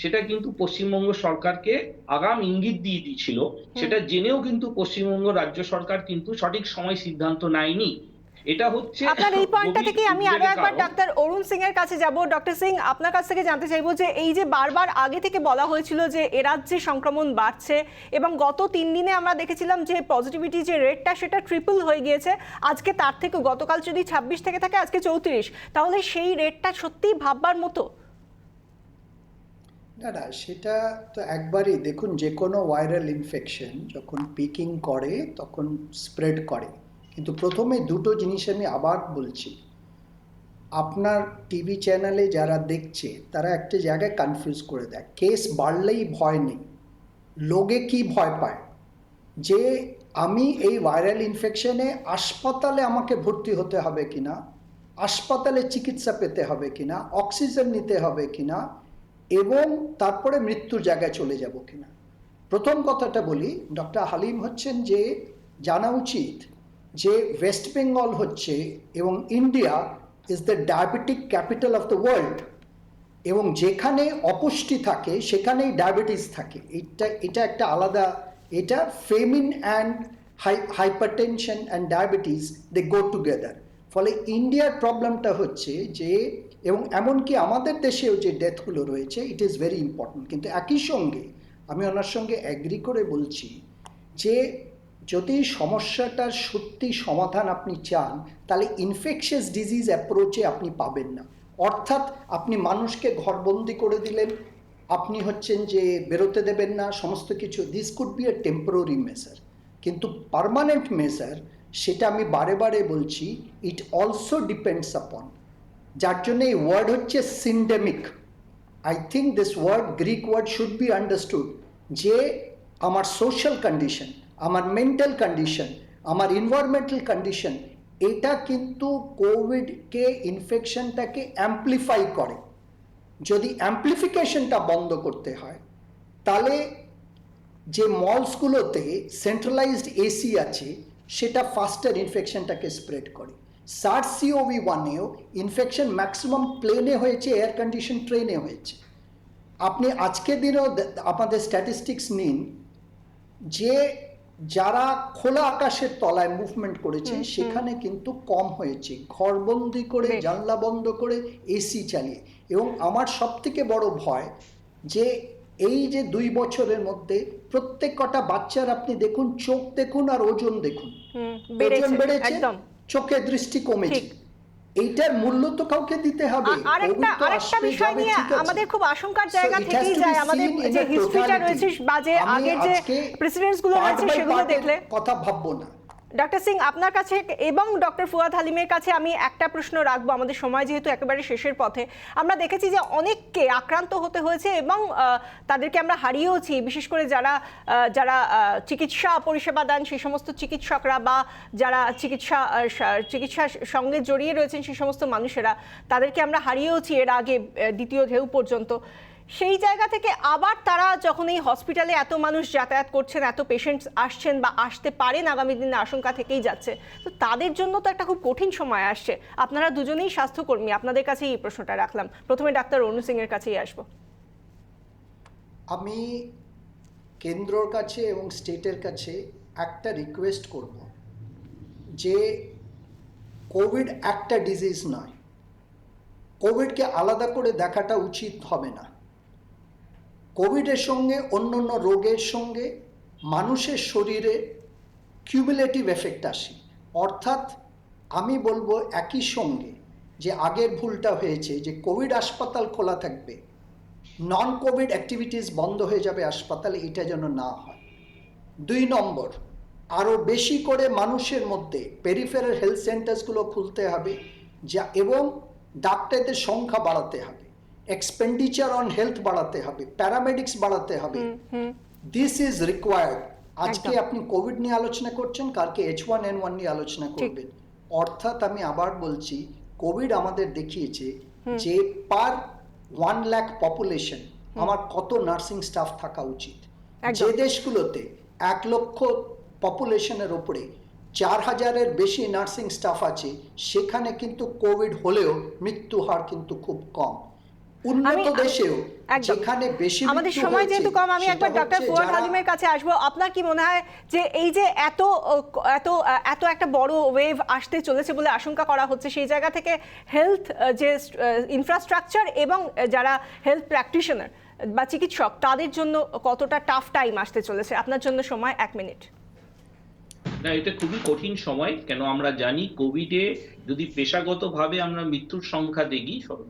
সেটা কিন্তু পশ্চিমবঙ্গ সরকারকে আগাম ইঙ্গিত দিয়ে দিয়েছিল। সেটা জেনেও কিন্তু পশ্চিমবঙ্গ রাজ্য সরকার কিন্তু সঠিক সময় সিদ্ধান্ত নেয়নি। এটা হচ্ছে আপনার এই পয়েন্টটা থেকে আমি আরো একবার ডক্টর অরুণ সিং এর কাছে যাব। ডক্টর সিং, আপনার কাছ থেকে জানতে চাইবো যে এই যে বারবার আগে থেকে বলা হয়েছিল যে এ রাজ্যে সংক্রমণ বাড়ছে এবং গত 3 দিনে আমরা দেখেছিলাম যে পজিটিভিটি যে রেটটা সেটা ট্রিপল হয়ে গিয়েছে, আজকে তার থেকে, গতকাল যদি 26 থেকে থাকে আজকে 34, তাহলে সেই রেটটা সত্যিই ভাববার মতো? না, সেটা তো একবারই দেখুন, যে কোনো ভাইরাল ইনফেকশন যখন পিকিং করে তখন স্প্রেড করে, কিন্তু প্রথমে 2টো জিনিস আমি আবার বলছি। আপনার টিভি চ্যানেলে যারা দেখছে তারা একটা জায়গায় কনফিউজ করে দেয়, কেস বাড়লেই ভয় নেই। লোকে কি ভয় পায় যে আমি এই ভাইরাল ইনফেকশনে হাসপাতালে আমাকে ভর্তি হতে হবে কিনা, হাসপাতালে চিকিৎসা পেতে হবে কিনা, অক্সিজেন নিতে হবে কিনা, এবং তারপরে মৃত্যুর জায়গায় চলে যাব কিনা। প্রথম কথাটা বলি, ডক্টর হালিম হচ্ছেন যে জানা উচিত যে ওয়েস্ট বেঙ্গল হচ্ছে এবং India is the diabetic capital of the world, এবং যেখানে অপুষ্টি থাকে সেখানেই ডায়াবেটিস থাকে। এটা একটা আলাদা, এটা famine and hypertension and diabetes they go together. ফলে ইন্ডিয়ার প্রবলেমটা হচ্ছে যে, এবং এমনকি আমাদের দেশেও যে ডেথগুলো রয়েছে, ইট ইজ ভেরি ইম্পর্টেন্ট। কিন্তু একই সঙ্গে আমি ওনার সঙ্গে অ্যাগ্রি করে বলছি যে যদি সমস্যাটার সত্যি সমাধান আপনি চান, তাহলে ইনফেকশাস ডিজিজ অ্যাপ্রোচে আপনি পাবেন না। অর্থাৎ আপনি মানুষকে ঘরবন্দি করে দিলেন, আপনি হচ্ছেন যে বেরোতে দেবেন না, সমস্ত কিছু, this could B A temporary measure. কিন্তু পার্মানেন্ট মেজার, সেটা আমি বারে বারে বলছি, ইট অলসো ডিপেন্ডস আপন, যার জন্য এই ওয়ার্ড হচ্ছে syndemic. I think this word, Greek word, should be understood, যে আমার সোশ্যাল কন্ডিশন, আমার মেন্টাল কন্ডিশন, আমার এনভায়রনমেন্টাল কন্ডিশন, এটা কিন্তু কোভিডকে, ইনফেকশনটাকে অ্যাম্পলিফাই করে। যদি অ্যাম্পলিফিকেশনটা বন্ধ করতে হয়, তাহলে যে মলসগুলোতে সেন্ট্রালাইজড এসি আছে, সেটা ফাস্টার ইনফেকশনটাকে স্প্রেড করে। SARS-CoV-1-এও ইনফেকশন ম্যাক্সিমাম প্লেনে হয়েছে, এয়ার কন্ডিশন ট্রেনে হয়েছে। আপনি আজকের দিনেও আমাদের স্ট্যাটিস্টিক্স নিন, যে যারা খোলা আকাশের তলায় মুভমেন্ট করেছে, সেখানে কিন্তু কম হয়েছে, ঘরবন্দি করে, জানলা বন্ধ করে, এসি চালিয়ে। এবং আমার সবথেকে বড় ভয় যে এই যে 2 বছরের মধ্যে প্রত্যেক কটা বাচ্চার আপনি দেখুন, চোখ দেখুন আর ওজন দেখুন, ওজন বেড়েছে, চোখের দৃষ্টি কমেছে। এইটার মূল্য তো কাউকে দিতে হবে। আরেকটা বিষয় নিয়ে আমাদের খুব আশঙ্কার জায়গা থেকেই যায়, আমাদের যে হিস্ট্রিটা রয়েছে বা যে আগের যে প্রেসিডেন্টস গুলো রয়েছে, সেগুলো দেখলে কথা ভাববো না। ডক্টর সিং, আপনার কাছে এবং ডক্টর ফুয়াদ হালিমের কাছে আমি একটা প্রশ্ন রাখবো, আমাদের সময় যেহেতু একেবারে শেষের পথে। আমরা দেখেছি যে অনেককে আক্রান্ত হতে হয়েছে এবং তাদেরকে আমরা হারিয়েওছি, বিশেষ করে যারা যারা চিকিৎসা পরিষেবা দেন, সেই সমস্ত চিকিৎসকরা বা যারা চিকিৎসার সঙ্গে জড়িয়ে রয়েছেন, সেই সমস্ত মানুষেরা, তাদেরকে আমরা হারিয়েওছি এর আগে, দ্বিতীয় ঢেউ পর্যন্ত। সেই জায়গা থেকে আবার তারা যখন এই হসপিটালে এত মানুষ যাতায়াত করছেন, এত পেশেন্টস আসছেন বা আসতে পারেন আগামী দিনে, আশঙ্কা থেকেই যাচ্ছে, তো তাদের জন্য তো একটা খুব কঠিন সময় আসছে। আপনারা দুজনেই স্বাস্থ্যকর্মী, আপনাদের কাছেই এই প্রশ্নটা রাখলাম। প্রথমে ডাক্তার অরুণ সিং এর কাছেই আসবো। আমি কেন্দ্রর কাছে এবং স্টেটের কাছে একটা রিকোয়েস্ট করব, যে কোভিড একটা ডিজিজ নয়, কোভিডকে আলাদা করে দেখাটা উচিত হবে না। কোভিডের সঙ্গে অন্য অন্য রোগের সঙ্গে মানুষের শরীরে কিউমুলেটিভ এফেক্ট আসে। অর্থাৎ আমি বলবো একই সঙ্গে যে আগের ভুলটা হয়েছে, যে কোভিড হাসপাতাল খোলা থাকবে, নন কোভিড অ্যাক্টিভিটিস বন্ধ হয়ে যাবে হাসপাতালে, এটা যেন না হয়। 2 নম্বর, আরও বেশি করে মানুষের মধ্যে পেরিফেরাল হেলথ সেন্টার্সগুলো খুলতে হবে, যা এবং ডাক্তারদের সংখ্যা বাড়াতে হবে, এক্সপেন্ডিচার অন হেলথ বাড়াতে হবে, প্যারামেডিক্স বাড়াতে হবে। This is required. আজকে আপনি কোভিড নিয়ে আলোচনা করছেন, কালকে H1N1 নিয়ে আলোচনা করবেন। অর্থাৎ আমি আবার বলছি, কোভিড আমাদের দেখিয়েছে যে পার 1 লাখ পপুলেশন আমার কত নার্সিং স্টাফ থাকা উচিত। যে দেশগুলোতে 1 লক্ষ পপুলেশনের উপরে 4000-এর বেশি নার্সিং স্টাফ আছে, সেখানে কিন্তু কোভিড হলেও মৃত্যু হার কিন্তু খুব কম। উন্নত দেশেও যেখানে বেশি, আমাদের সময় যেহেতু কম, আমি একবার ডক্টর ফুয়াদ হালিমের কাছে আসবো। আপনার কি মনে হয় যে এই যে এত এত এত একটা বড় ওয়েভ আসতে চলেছে বলে আশঙ্কা করা হচ্ছে, সেই জায়গা থেকে হেলথ যে ইনফ্রাস্ট্রাকচার এবং যারা হেলথ প্র্যাকটিশনার বা চিকিৎসক, তাদের জন্য কতটা টাফ টাইম আসতে চলেছে? আপনার জন্য সময় 1 মিনিট। না, এটা খুবই কঠিন সময়। কেন আমরা জানি কোভিডে যদি পেশাগতভাবে আমরা মৃত্যুর সংখ্যা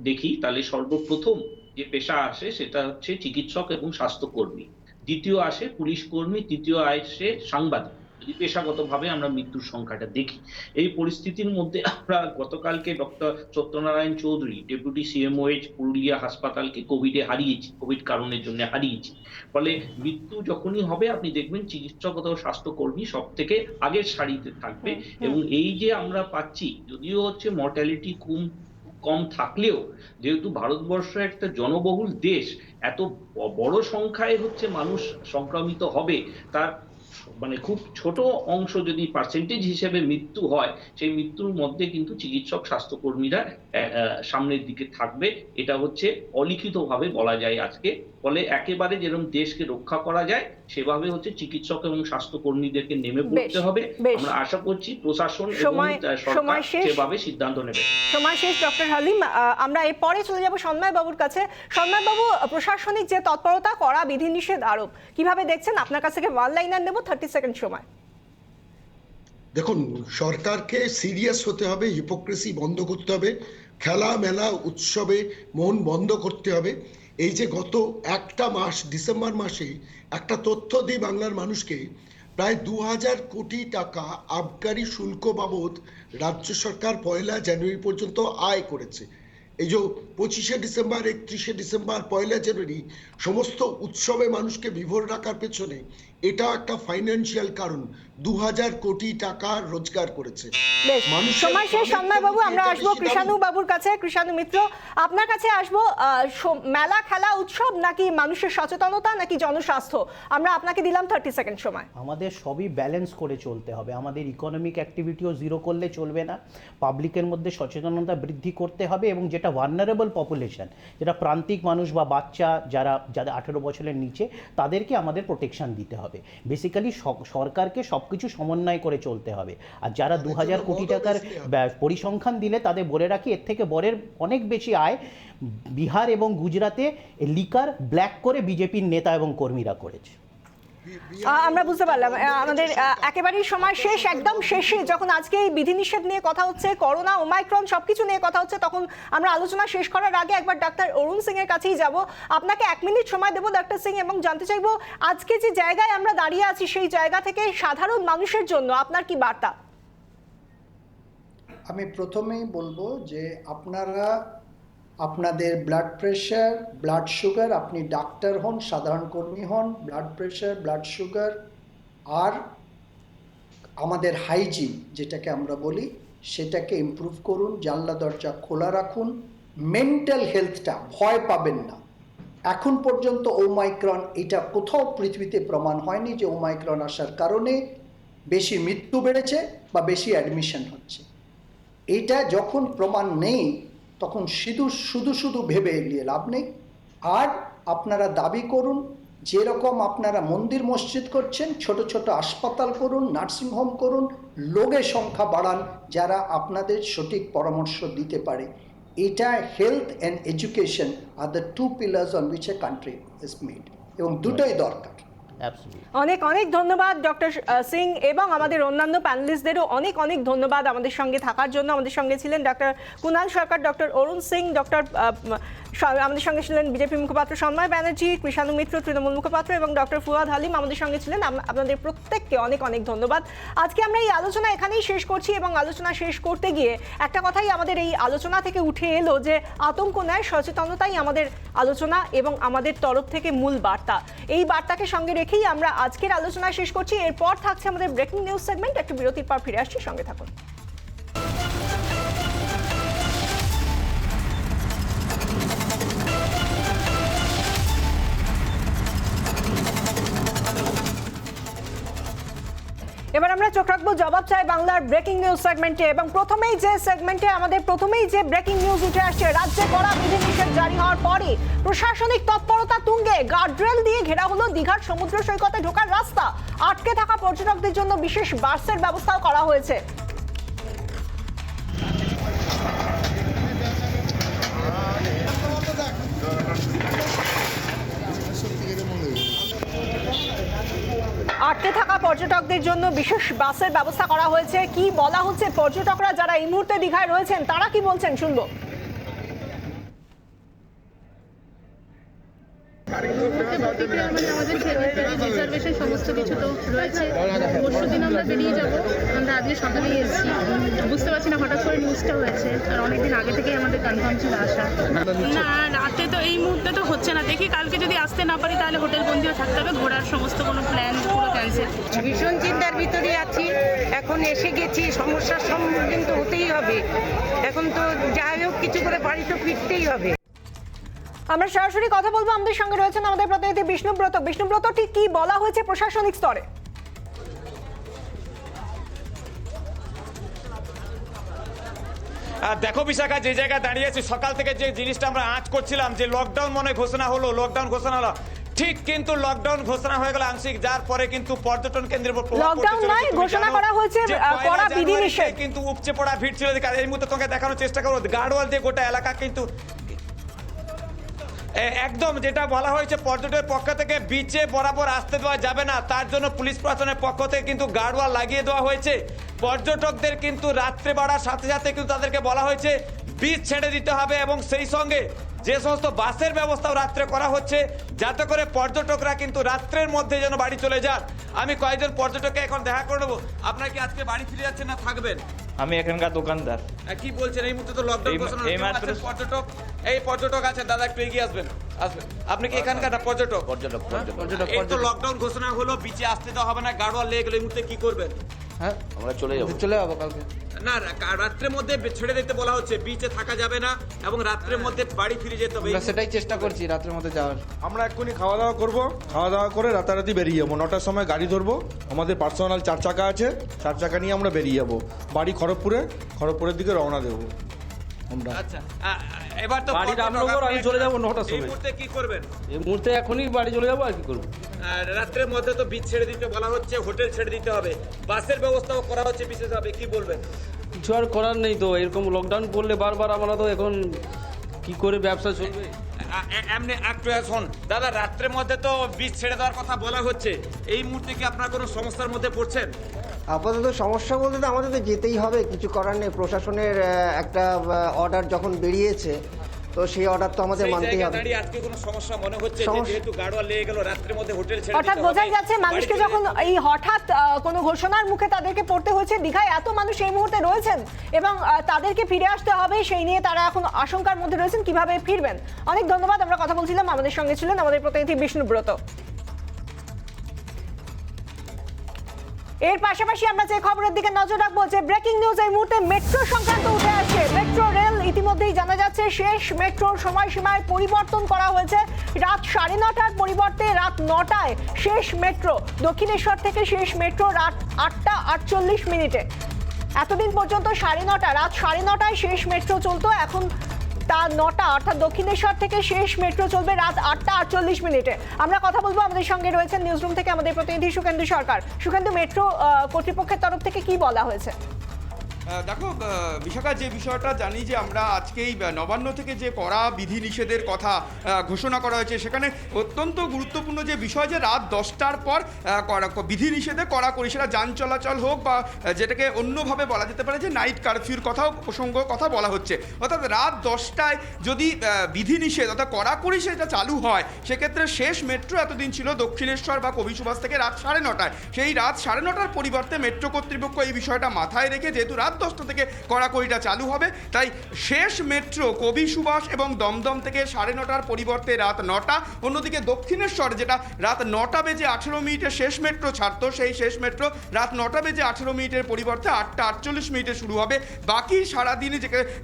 দেখি তাহলে সর্বপ্রথম যে পেশা আসে সেটা হচ্ছে চিকিৎসক এবং স্বাস্থ্যকর্মী, দ্বিতীয় আসে পুলিশ কর্মী, তৃতীয় আসে সাংবাদিক, যদি পেশাগতভাবে আমরা মৃত্যুর সংখ্যাটা দেখি। এই পরিস্থিতির মধ্যে আমরা গতকালকে doctor Satyanarayan Chowdhury, deputy CMOH Purulia হাসপাতালকে কোভিডে হারিয়েছি, কোভিড কারণের জন্য হারিয়েছি। ফলে মৃত্যু যখনই হবে আপনি দেখবেন চিকিৎসক ও স্বাস্থ্যকর্মী সব থেকে আগের সারিতে থাকবে। এবং এই যে আমরা পাচ্ছি, যদিও হচ্ছে মর্টালিটি কম থাকলেও, যেহেতু ভারতবর্ষ একটা জনবহুল দেশ, এত বড় সংখ্যায় হচ্ছে মানুষ সংক্রমিত হবে, তার মানে খুব ছোট অংশ যদি পার্সেন্টেজ হিসেবে মৃত্যু হয়, সেই মৃত্যুর মধ্যে কিন্তু চিকিৎসক স্বাস্থ্যকর্মীরা সামনের দিকে থাকবে। এটা হচ্ছে অলিখিতভাবে বলা যায় আজকে। ফলে একেবারে যেরকম দেশকে রক্ষা করা যায় সেভাবে হচ্ছে চিকিৎসক এবং স্বাস্থ্যকর্মীদেরকে নেমে পড়তে হবে। আমরা আশা করছি প্রশাসন এবং সরকার সেভাবে সিদ্ধান্ত নেবে। সময় শেষ ডক্টর হালিম। আমরা এরপরে চলে যাব সন্ময় বাবুর কাছে। সন্ময় বাবু, প্রশাসনিক যে তৎপরতা, করা বিধিনিষেধ আরোপ, কিভাবে দেখছেন? আপনার কাছ থেকে ওয়ান লাইনার নেব, 30 সেকেন্ড সময়। দেখুন, সরকারকে সিরিয়াস হতে হবে, হিপোক্রেসি বন্ধ করতে হবে, খেলা মেলা উৎসবে মন বন্ধ করতে হবে। এই যে গত একটা মাস, ডিসেম্বর মাসে একটা তথ্য দিই বাংলার মানুষকে, প্রায় 2000 কোটি টাকা আবগারি শুল্ক বাবদ রাজ্য সরকার 1 জানুয়ারি পর্যন্ত আয় করেছে। এই যে 25শে ডিসেম্বর, 31শে ডিসেম্বর, 1 জানুয়ারি সমস্ত উৎসবে মানুষকে বিভোর রাখার পেছনে এটা একটা ফাইন্যান্সিয়াল কারণ। 2000 কোটি টাকা রোজগার করেছে। সময় শেষ সন্ময় বাবু। আমরা আসবো কৃষাণু বাবুর কাছে। কৃষাণু মিত্র, আপনার কাছে আসবো। মেলা, খেলা, উৎসব নাকি মানুষের সচেতনতা নাকি জনস্বাস্থ্য? আমরা আপনাকে দিলাম 30 সেকেন্ড সময়। আমাদের সবই ব্যালেন্স করে চলতে হবে। আমাদের ইকোনমিক অ্যাক্টিভিটিও জিরো করলে চলবে না, পাবলিকের মধ্যে সচেতনতা বৃদ্ধি করতে হবে, এবং যেটা ভালনারেবল পপুলেশন, যেটা প্রান্তিক মানুষ বা বাচ্চা যাদের 18 বছরের নিচে, তাদেরকে আমাদের প্রোটেকশন দিতে হবে। বেসিক্যালি সরকারকে সবকিছু সমন্বয় করে চলতে হবে। আর যারা 2000 কোটি টাকার পরিসংখ্যান দিলে, তাদের বলে রাখি এর থেকে বরের অনেক বেশি আয় বিহার এবং গুজরাটে লিকার ব্ল্যাক করে বিজেপির নেতা এবং কর্মীরা করেছে। আমরা বুঝতে পারলাম। আমাদের একেবারেই সময় শেষ। একদম শেষে যখন আজকে এই বিধিনিষেধ নিয়ে কথা হচ্ছে, করোনা, ওমাইক্রন সবকিছু নিয়ে কথা হচ্ছে, তখন আমরা আলোচনা শেষ করার আগে একবার ডাক্তার অরুণ সিং এর কাছেই যাব। আপনাকে 1 মিনিট সময় দেব ডাক্তার সিং, এবং জানতে চাইবো আজকে যে জায়গায় আমরা দাঁড়িয়ে আছি সেই জায়গা থেকে সাধারণ মানুষের জন্য আপনার কি বার্তা? আমি প্রথমেই বলবো যে আপনারা আপনাদের ব্লাড প্রেশার, ব্লাড সুগার, আপনি ডাক্তার হন, সাধারণ কর্মী হন, ব্লাড প্রেশার, ব্লাড সুগার আর আমাদের হাইজিন যেটাকে আমরা বলি, সেটাকে ইমপ্রুভ করুন। জানলা দরজা খোলা রাখুন। মেন্টাল হেলথটা ভয় পাবেন না। এখন পর্যন্ত ওমাইক্রন, এটা কোথাও পৃথিবীতে প্রমাণ হয়নি যে ওমাইক্রন আসার কারণে বেশি মৃত্যু বেড়েছে বা বেশি অ্যাডমিশন হচ্ছে। এটা যখন প্রমাণ নেই তখন শুধু ভেবে এগিয়ে লাভ নেই। আর আপনারা দাবি করুন, যেরকম আপনারা মন্দির মসজিদ করছেন, ছোট ছোট হাসপাতাল করুন, নার্সিংহোম করুন, লোকের সংখ্যা বাড়ান যারা আপনাদের সঠিক পরামর্শ দিতে পারে। এটা health and education are the 2 pillars on which a country is made, এবং দুটোই দরকার। অনেক অনেক ধন্যবাদ ডক্টর সিং, এবং আমাদের অন্যান্য প্যানেলিস্টদেরও অনেক অনেক ধন্যবাদ আমাদের সঙ্গে থাকার জন্য। আমাদের সঙ্গে ছিলেন ডক্টর কুনাল সরকার, ডক্টর অরুণ সিং, আমাদের সঙ্গে ছিলেন বিজেপি মুখপাত্র সন্ময় ব্যানার্জি, কৃষাণু মিত্র তৃণমূল মুখপাত্র, এবং ডক্টর ফুয়াদ হালিম আমাদের সঙ্গে ছিলেন। আপনাদের প্রত্যেককে অনেক অনেক ধন্যবাদ। আজকে আমরা এই আলোচনা এখানেই শেষ করছি, এবং আলোচনা শেষ করতে গিয়ে একটা কথাই আমাদের এই আলোচনা থেকে উঠে এলো যে আতঙ্ক নয়, সচেতনতাই আমাদের আলোচনা এবং আমাদের তরফ থেকে মূল বার্তা। এই বার্তাকে সঙ্গে রেখেই আমরা আজকের আলোচনা শেষ করছি। এরপর থাকছে আমাদের ব্রেকিং নিউজ সেগমেন্ট। একটু বিরতির পর ফিরে আসছি, সঙ্গে থাকুন। এবার আমরা চোখ রাখবো জবাব চাই বাংলার ব্রেকিং নিউজ সেগমেন্টে, এবং প্রথমেই যে ব্রেকিং নিউজ উঠে আসছে, রাজ্যে কড়া বিধিনিষেধ জারি হওয়ার পরে প্রশাসনিক তৎপরতা তুঙ্গে। গার্ডরেল দিয়ে ঘেরা হলো দীঘার সমুদ্র সৈকতে ঢোকার রাস্তা। আটকে থাকা পর্যটকদের জন্য বিশেষ বাসের ব্যবস্থাও করা হয়েছে। আটকে থাকা পর্যটকদের জন্য বিশেষ বাসের ব্যবস্থা করা হয়েছে। কি বলা হচ্ছে, পর্যটকরা যারা এই মুহূর্তে দীঘায় রয়েছেন তারা কি বলছেন, শুনবো। আমাদের রিজার্ভেশন সমস্ত কিছু তো রয়েছে। পরশুদিন আমরা বেরিয়ে যাবো। আমরা আজকে সকালেই এসেছি, বুঝতে পারছি না হঠাৎ করে নিউজটা হয়েছে, আর অনেকদিন আগে থেকেই আমাদের কনফার্ম ছিল আসা। না, রাতে তো এই মুহূর্তে তো হচ্ছে না। দেখি কালকে যদি আসতে না পারি তাহলে হোটেল বন্দিও থাকতে হবে। ঘোরার সমস্ত কোনো প্ল্যান পুরো ক্যান্সেল। ভীষণ চিন্তার ভিতরে আছি। এখন এসে গেছি, সমস্যার সম্মুখীন তো হতেই হবে। এখন তো যাই হোক কিছু করে বাড়ি তো ফিরতেই হবে। আমরা সরাসরি কথা বলবো। আমাদের সঙ্গে রয়েছেন আমাদের প্রতিনিধি বিষ্ণুব্রত। ঠিক কি বলা হয়েছে প্রশাসনিক স্তরে? দেখো বিশাখা, যে জায়গায় দাঁড়িয়ে আছি, সকাল থেকে যে জিনিসটা আমরা আঁচ করছিলাম যে লকডাউন মনে ঘোষণা হলো, লকডাউন ঘোষণা হলো, ঠিক কিন্তু লকডাউন ঘোষণা হয়ে গেল আংশিক, যার পরে কিন্তু পর্যটন কেন্দ্রের উপর প্রভাব পড়তে চলেছে। লকডাউন ঘোষণা করা হয়েছে, কড়া বিধিনিষেধ কিন্তু উপচে পড়া ভিড় ছিল। এই মুহূর্তে তোমাকে দেখানোর চেষ্টা করবো গার্ডওয়াল দিয়ে গোটা এলাকা কিন্তু একদম যেটা বলা হয়েছে পর্যটকের পক্ষ থেকে বিচে বরাবর আসতে দেওয়া যাবে না, তার জন্য পুলিশ প্রশাসনের পক্ষ থেকে কিন্তু গার্ডওয়াল লাগিয়ে দেওয়া হয়েছে। পর্যটকদের কিন্তু রাত্রে বাড়ার সাথে সাথে কিন্তু তাদেরকে বলা হয়েছে বিচ ছেড়ে দিতে হবে, এবং সেই সঙ্গে যে সমস্ত বাসের ব্যবস্থাও রাত্রে করা হচ্ছে যাতে করে পর্যটকরা কিন্তু রাত্রের মধ্যে যেন বাড়ি চলে যান। আমি কয়েকজন পর্যটককে এখন দেখা করে নেবো। আপনারা কি আজকে বাড়ি ফিরে যাচ্ছেন না থাকবেন? আমি এখানকার দোকানদার। কি বলছেন এই মুহূর্তে তো লকডাউন ঘোষণা হয়েছে, পর্যটক এই পর্যটক আছেন, দাদা একটু এগিয়ে আসবেন। আপনি কি এখানকার পর্যটক? এই তো লকডাউন ঘোষণা হলো, বিচে আসতে দেওয়া হবে না, গাড়োয়াল লেগে গেল, এই মুহূর্তে কি করবেন? হ্যাঁ, আমরা চলে যাবো কালকে। না, রাত্রের মধ্যে ছেড়ে দিতে বলা হচ্ছে, বিচে থাকা যাবে না এবং রাত্রের মধ্যে বাড়ি ফিরে যেতে হবে। সেটাই চেষ্টা করছি রাত্রের মধ্যে যাওয়ার। আমরা এক্ষুনি খাওয়া দাওয়া করবো, খাওয়া দাওয়া করে রাতারাতি বেরিয়ে যাবো। 9টার সময় গাড়ি ধরবো, আমাদের পার্সোনাল 4 চাকা আছে, 4 চাকা নিয়ে আমরা বেরিয়ে যাবো বাড়ি খড়গপুরের দিকে রওনা দেবো আমরা। আচ্ছা, এবার তো বাড়ি রামনগর, আমি চলে যাবো 9টার সময়। এই মুহূর্তে কি করবেন? এই মুহূর্তে এখনই বাড়ি চলে যাবো, আর কি করবো। রাত্রের মধ্যে তো বিচ ছেড়ে দিতে বলা হচ্ছে, হোটেল ছেড়ে দিতে হবে, বাসের ব্যবস্থাও করা হচ্ছে বিশেষভাবে, কি বলবেন? কিছু আর করার নেই তো, এরকম লকডাউন করলে বারবার আমরা তো এখন কি করে ব্যবসা চলবে। এমনি একটু শোন দাদা, রাত্রের মধ্যে তো বিচ ছেড়ে দেওয়ার কথা বলা হচ্ছে, এই মুহূর্তে কি আপনার কোনো সমস্যার মধ্যে পড়ছেন? আপাতত সমস্যা বলতে তো আমাদের তো যেতেই হবে, কিছু করার নেই। প্রশাসনের একটা অর্ডার যখন বেরিয়েছে, তো সেই অর্ডার তো আমাদের মানতেই হবে। আজকে কোনো সমস্যা মনে হচ্ছে যেহেতু গাড়োয়াল লেগে গেল, রাত্রের মধ্যে হোটেল ছেড়ে দিতে হবে। অর্থাৎ বোঝাই যাচ্ছে মানুষকে যখন এই হঠাৎ কোনো ঘোষণার মুখে তাদেরকে পড়তে হয়েছে, দীঘায় এত মানুষ এই মুহূর্তে রয়েছেন এবং তাদেরকে ফিরে আসতে হবে, সেই নিয়ে তারা এখন আশঙ্কার মধ্যে রয়েছেন কিভাবে ফিরবেন। অনেক ধন্যবাদ। আমরা কথা বলছিলাম, আমাদের সঙ্গে ছিলেন আমাদের প্রতিনিধি বিষ্ণুব্রত। এর পাশাপাশি আমরা যে খবরের দিকে নজর রাখবো, যে ব্রেকিং নিউজ এই মুহূর্তে মেট্রো সংক্রান্ত উঠে আসছে। মেট্রো রেল ইতিমধ্যেই জানা যাচ্ছে শেষ মেট্রোর সময়সীমায় পরিবর্তন করা হয়েছে। রাত 9:30টার পরিবর্তে রাত 9টায় শেষ মেট্রো। দক্ষিণেশ্বর থেকে শেষ মেট্রো রাত 8:48 এতদিন পর্যন্ত 9:30, রাত 9:30টায় শেষ মেট্রো চলতো, এখন তা 9টা, অর্থাৎ দক্ষিণেশ্বর থেকে শেষ মেট্রো চলবে রাত 8:48। আমরা কথা বলবো, আমাদের সঙ্গে রয়েছেন নিউজরুম থেকে আমাদের প্রতিনিধি সুখেন্দু সরকার। সুখেন্দু, মেট্রো কর্তৃপক্ষের তরফ থেকে কি বলা হয়েছে? দেখো বিশাখা, যে বিষয়টা জানি যে আমরা আজকেই নবান্ন থেকে যে কড়া বিধিনিষেধের কথা ঘোষণা করা হয়েছে, সেখানে অত্যন্ত গুরুত্বপূর্ণ যে বিষয় যে রাত 10টার পর বিধিনিষেধে কড়াকড়ি, সেটা যান চলাচল হোক বা যেটাকে অন্যভাবে বলা যেতে পারে যে নাইট কারফিউর কথা বলা হচ্ছে। অর্থাৎ রাত 10টায় যদি বিধিনিষেধ অর্থাৎ কড়াকড়ি সেটা চালু হয়, সেক্ষেত্রে শেষ মেট্রো এতদিন ছিল দক্ষিণেশ্বর বা কবি সুভাষ থেকে রাত 9:30। সেই রাত 9:30টার পরিবর্তে মেট্রো কর্তৃপক্ষ এই বিষয়টা মাথায় রেখে, যেহেতু রাত 10টা থেকে কড়াকড়িটা চালু হবে, তাই শেষ মেট্রো কবি সুভাষ এবং দমদম থেকে 9:30টার পরিবর্তে রাত 9টা। অন্যদিকে দক্ষিণেশ্বর, যেটা রাত 9:18 শেষ মেট্রো ছাড়তো, সেই শেষ মেট্রো রাত 9:18 পরিবর্তে 8:48 শুরু হবে। বাকি সারাদিনে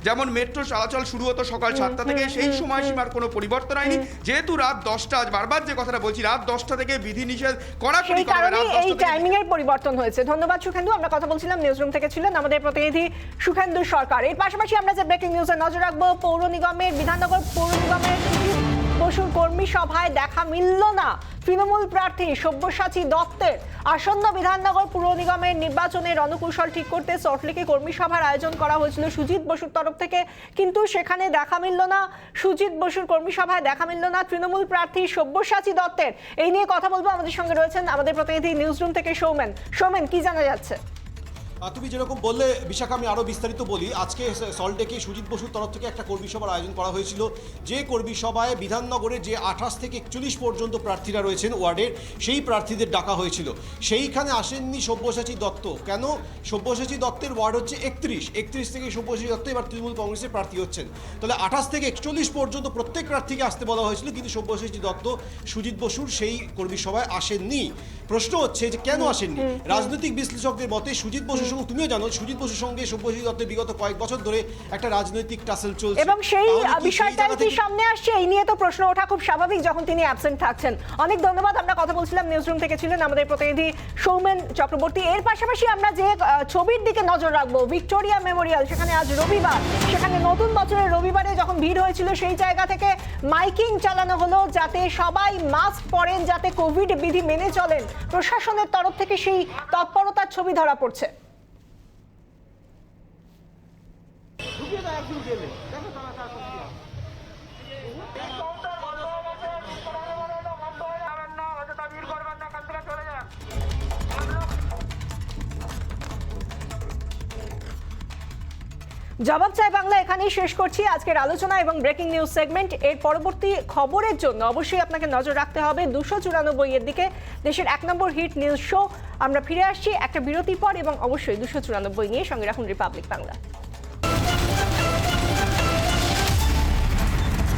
যেমন মেট্রো চলাচল শুরু হতো সকাল 7টা থেকে, সেই সময়সীমার কোনো পরিবর্তন হয়নি। যেহেতু রাত 10টা, বারবার যে কথাটা বলছি, রাত 10টা থেকে বিধিনিষেধ কড়াকড়ি করা হবে, এই টাইমিং এর পরিবর্তন হয়েছে। ধন্যবাদ সুখেন্দু। আমরা কথা বলছিলাম, নিউজরুম থেকে ছিলেন আমাদের প্রতিনিধি সুখেন্দু সরকার। এর পাশাপাশি আমরা যে ব্রেকিং নিউজে নজর রাখবো, বিধাননগর পৌর নিগমের বসুর কর্মী সভায় দেখা মিলল না তৃণমূল প্রার্থী সব্যসাচী দত্তের। আসন্ন বিধাননগর পুর নিগমের নির্বাচনের রণকৌশল ঠিক করতে সল্টলেকে কর্মী সভার আয়োজন করা হয়েছিল সুজিত বসুর তরফ থেকে, কিন্তু সেখানে দেখা মিলল না, সুজিত বসুর কর্মী সভায় দেখা মিলল না তৃণমূল প্রার্থী সব্যসাচী দত্তের। এই নিয়ে কথা বলবো, আমাদের সঙ্গে রয়েছেন আমাদের প্রতিনিধি নিউজরুম থেকে সৌমেন। কি জানা যাচ্ছে? তুমি যেরকম বললে বিশাখা, আমি আরও বিস্তারিত বলি। আজকে সল্টলেকে সুজিত বসুর তরফ থেকে একটা কর্মী সভার আয়োজন করা হয়েছিল, যে কর্মী সভায় বিধাননগরে যে 28 থেকে 41 পর্যন্ত প্রার্থীরা রয়েছেন ওয়ার্ডের, সেই প্রার্থীদের ডাকা হয়েছিল। সেইখানে আসেননি সব্যসাচী দত্ত। কেন? সব্যসাচী দত্তের ওয়ার্ড হচ্ছে 31 থেকে সব্যসাচী দত্ত এবার তৃণমূল কংগ্রেসের প্রার্থী হচ্ছেন। তাহলে 28 থেকে 41 পর্যন্ত প্রত্যেক প্রার্থীকে আসতে বলা হয়েছিল, কিন্তু সব্যসাচী দত্ত সুজিত বসুর সেই কর্মী সভায় আসেননি। প্রশ্ন হচ্ছে যে কেন আসেননি। রাজনৈতিক বিশ্লেষকদের মতে সুজিত বসু বসু এবং তুমিও জানো সুজিত বসুর সঙ্গে শুভজিৎ দত্তের বিগত কয়েক বছর ধরে একটা রাজনৈতিক টাসেল চলছে এবং সেই তাহলে কি বিষয়টাই জায়গা কি থেকে- সামনে আসছে এই নিয়ে তো প্রশ্ন ওঠা খুব স্বাভাবিক যখন তিনি অ্যাবসেন্ট থাকছেন। অনেক ধন্যবাদ। আমরা কথা বলছিলাম, নিউজরুম থেকে ছিলেন আমাদের প্রতিনিধি সৌমেন চক্রবর্তী। এর পাশাপাশি আমরা যে ছবির দিকে নজর রাখবো, ভিক্টোরিয়া মেমোরিয়াল, সেখানে আজ রবিবার, সেখানে নতুন বছরের রবিবারে যখন ভিড় হয়েছিল সেই জায়গা থেকে মাইকিং চালানো হলো যাতে সবাই মাস্ক পরেন, যাতে কোভিড বিধি মেনে চলেন। প্রশাসনের তরফ থেকে সেই তৎপরতার ছবি ধরা পড়ছে। জবাব চাই বাংলা এখানেই শেষ করছি আজকের আলোচনা এবং ব্রেকিং নিউজ সেগমেন্ট। এর পরবর্তী খবরের জন্য অবশ্যই আপনাকে নজর রাখতে হবে 294 এর দিকে, দেশের 1 নম্বর হিট নিউজ শো। আমরা ফিরে আসছি একটা বিরতির পর এবং অবশ্যই 294 নিয়ে। সঙ্গে রাখুন রিপাবলিক বাংলা।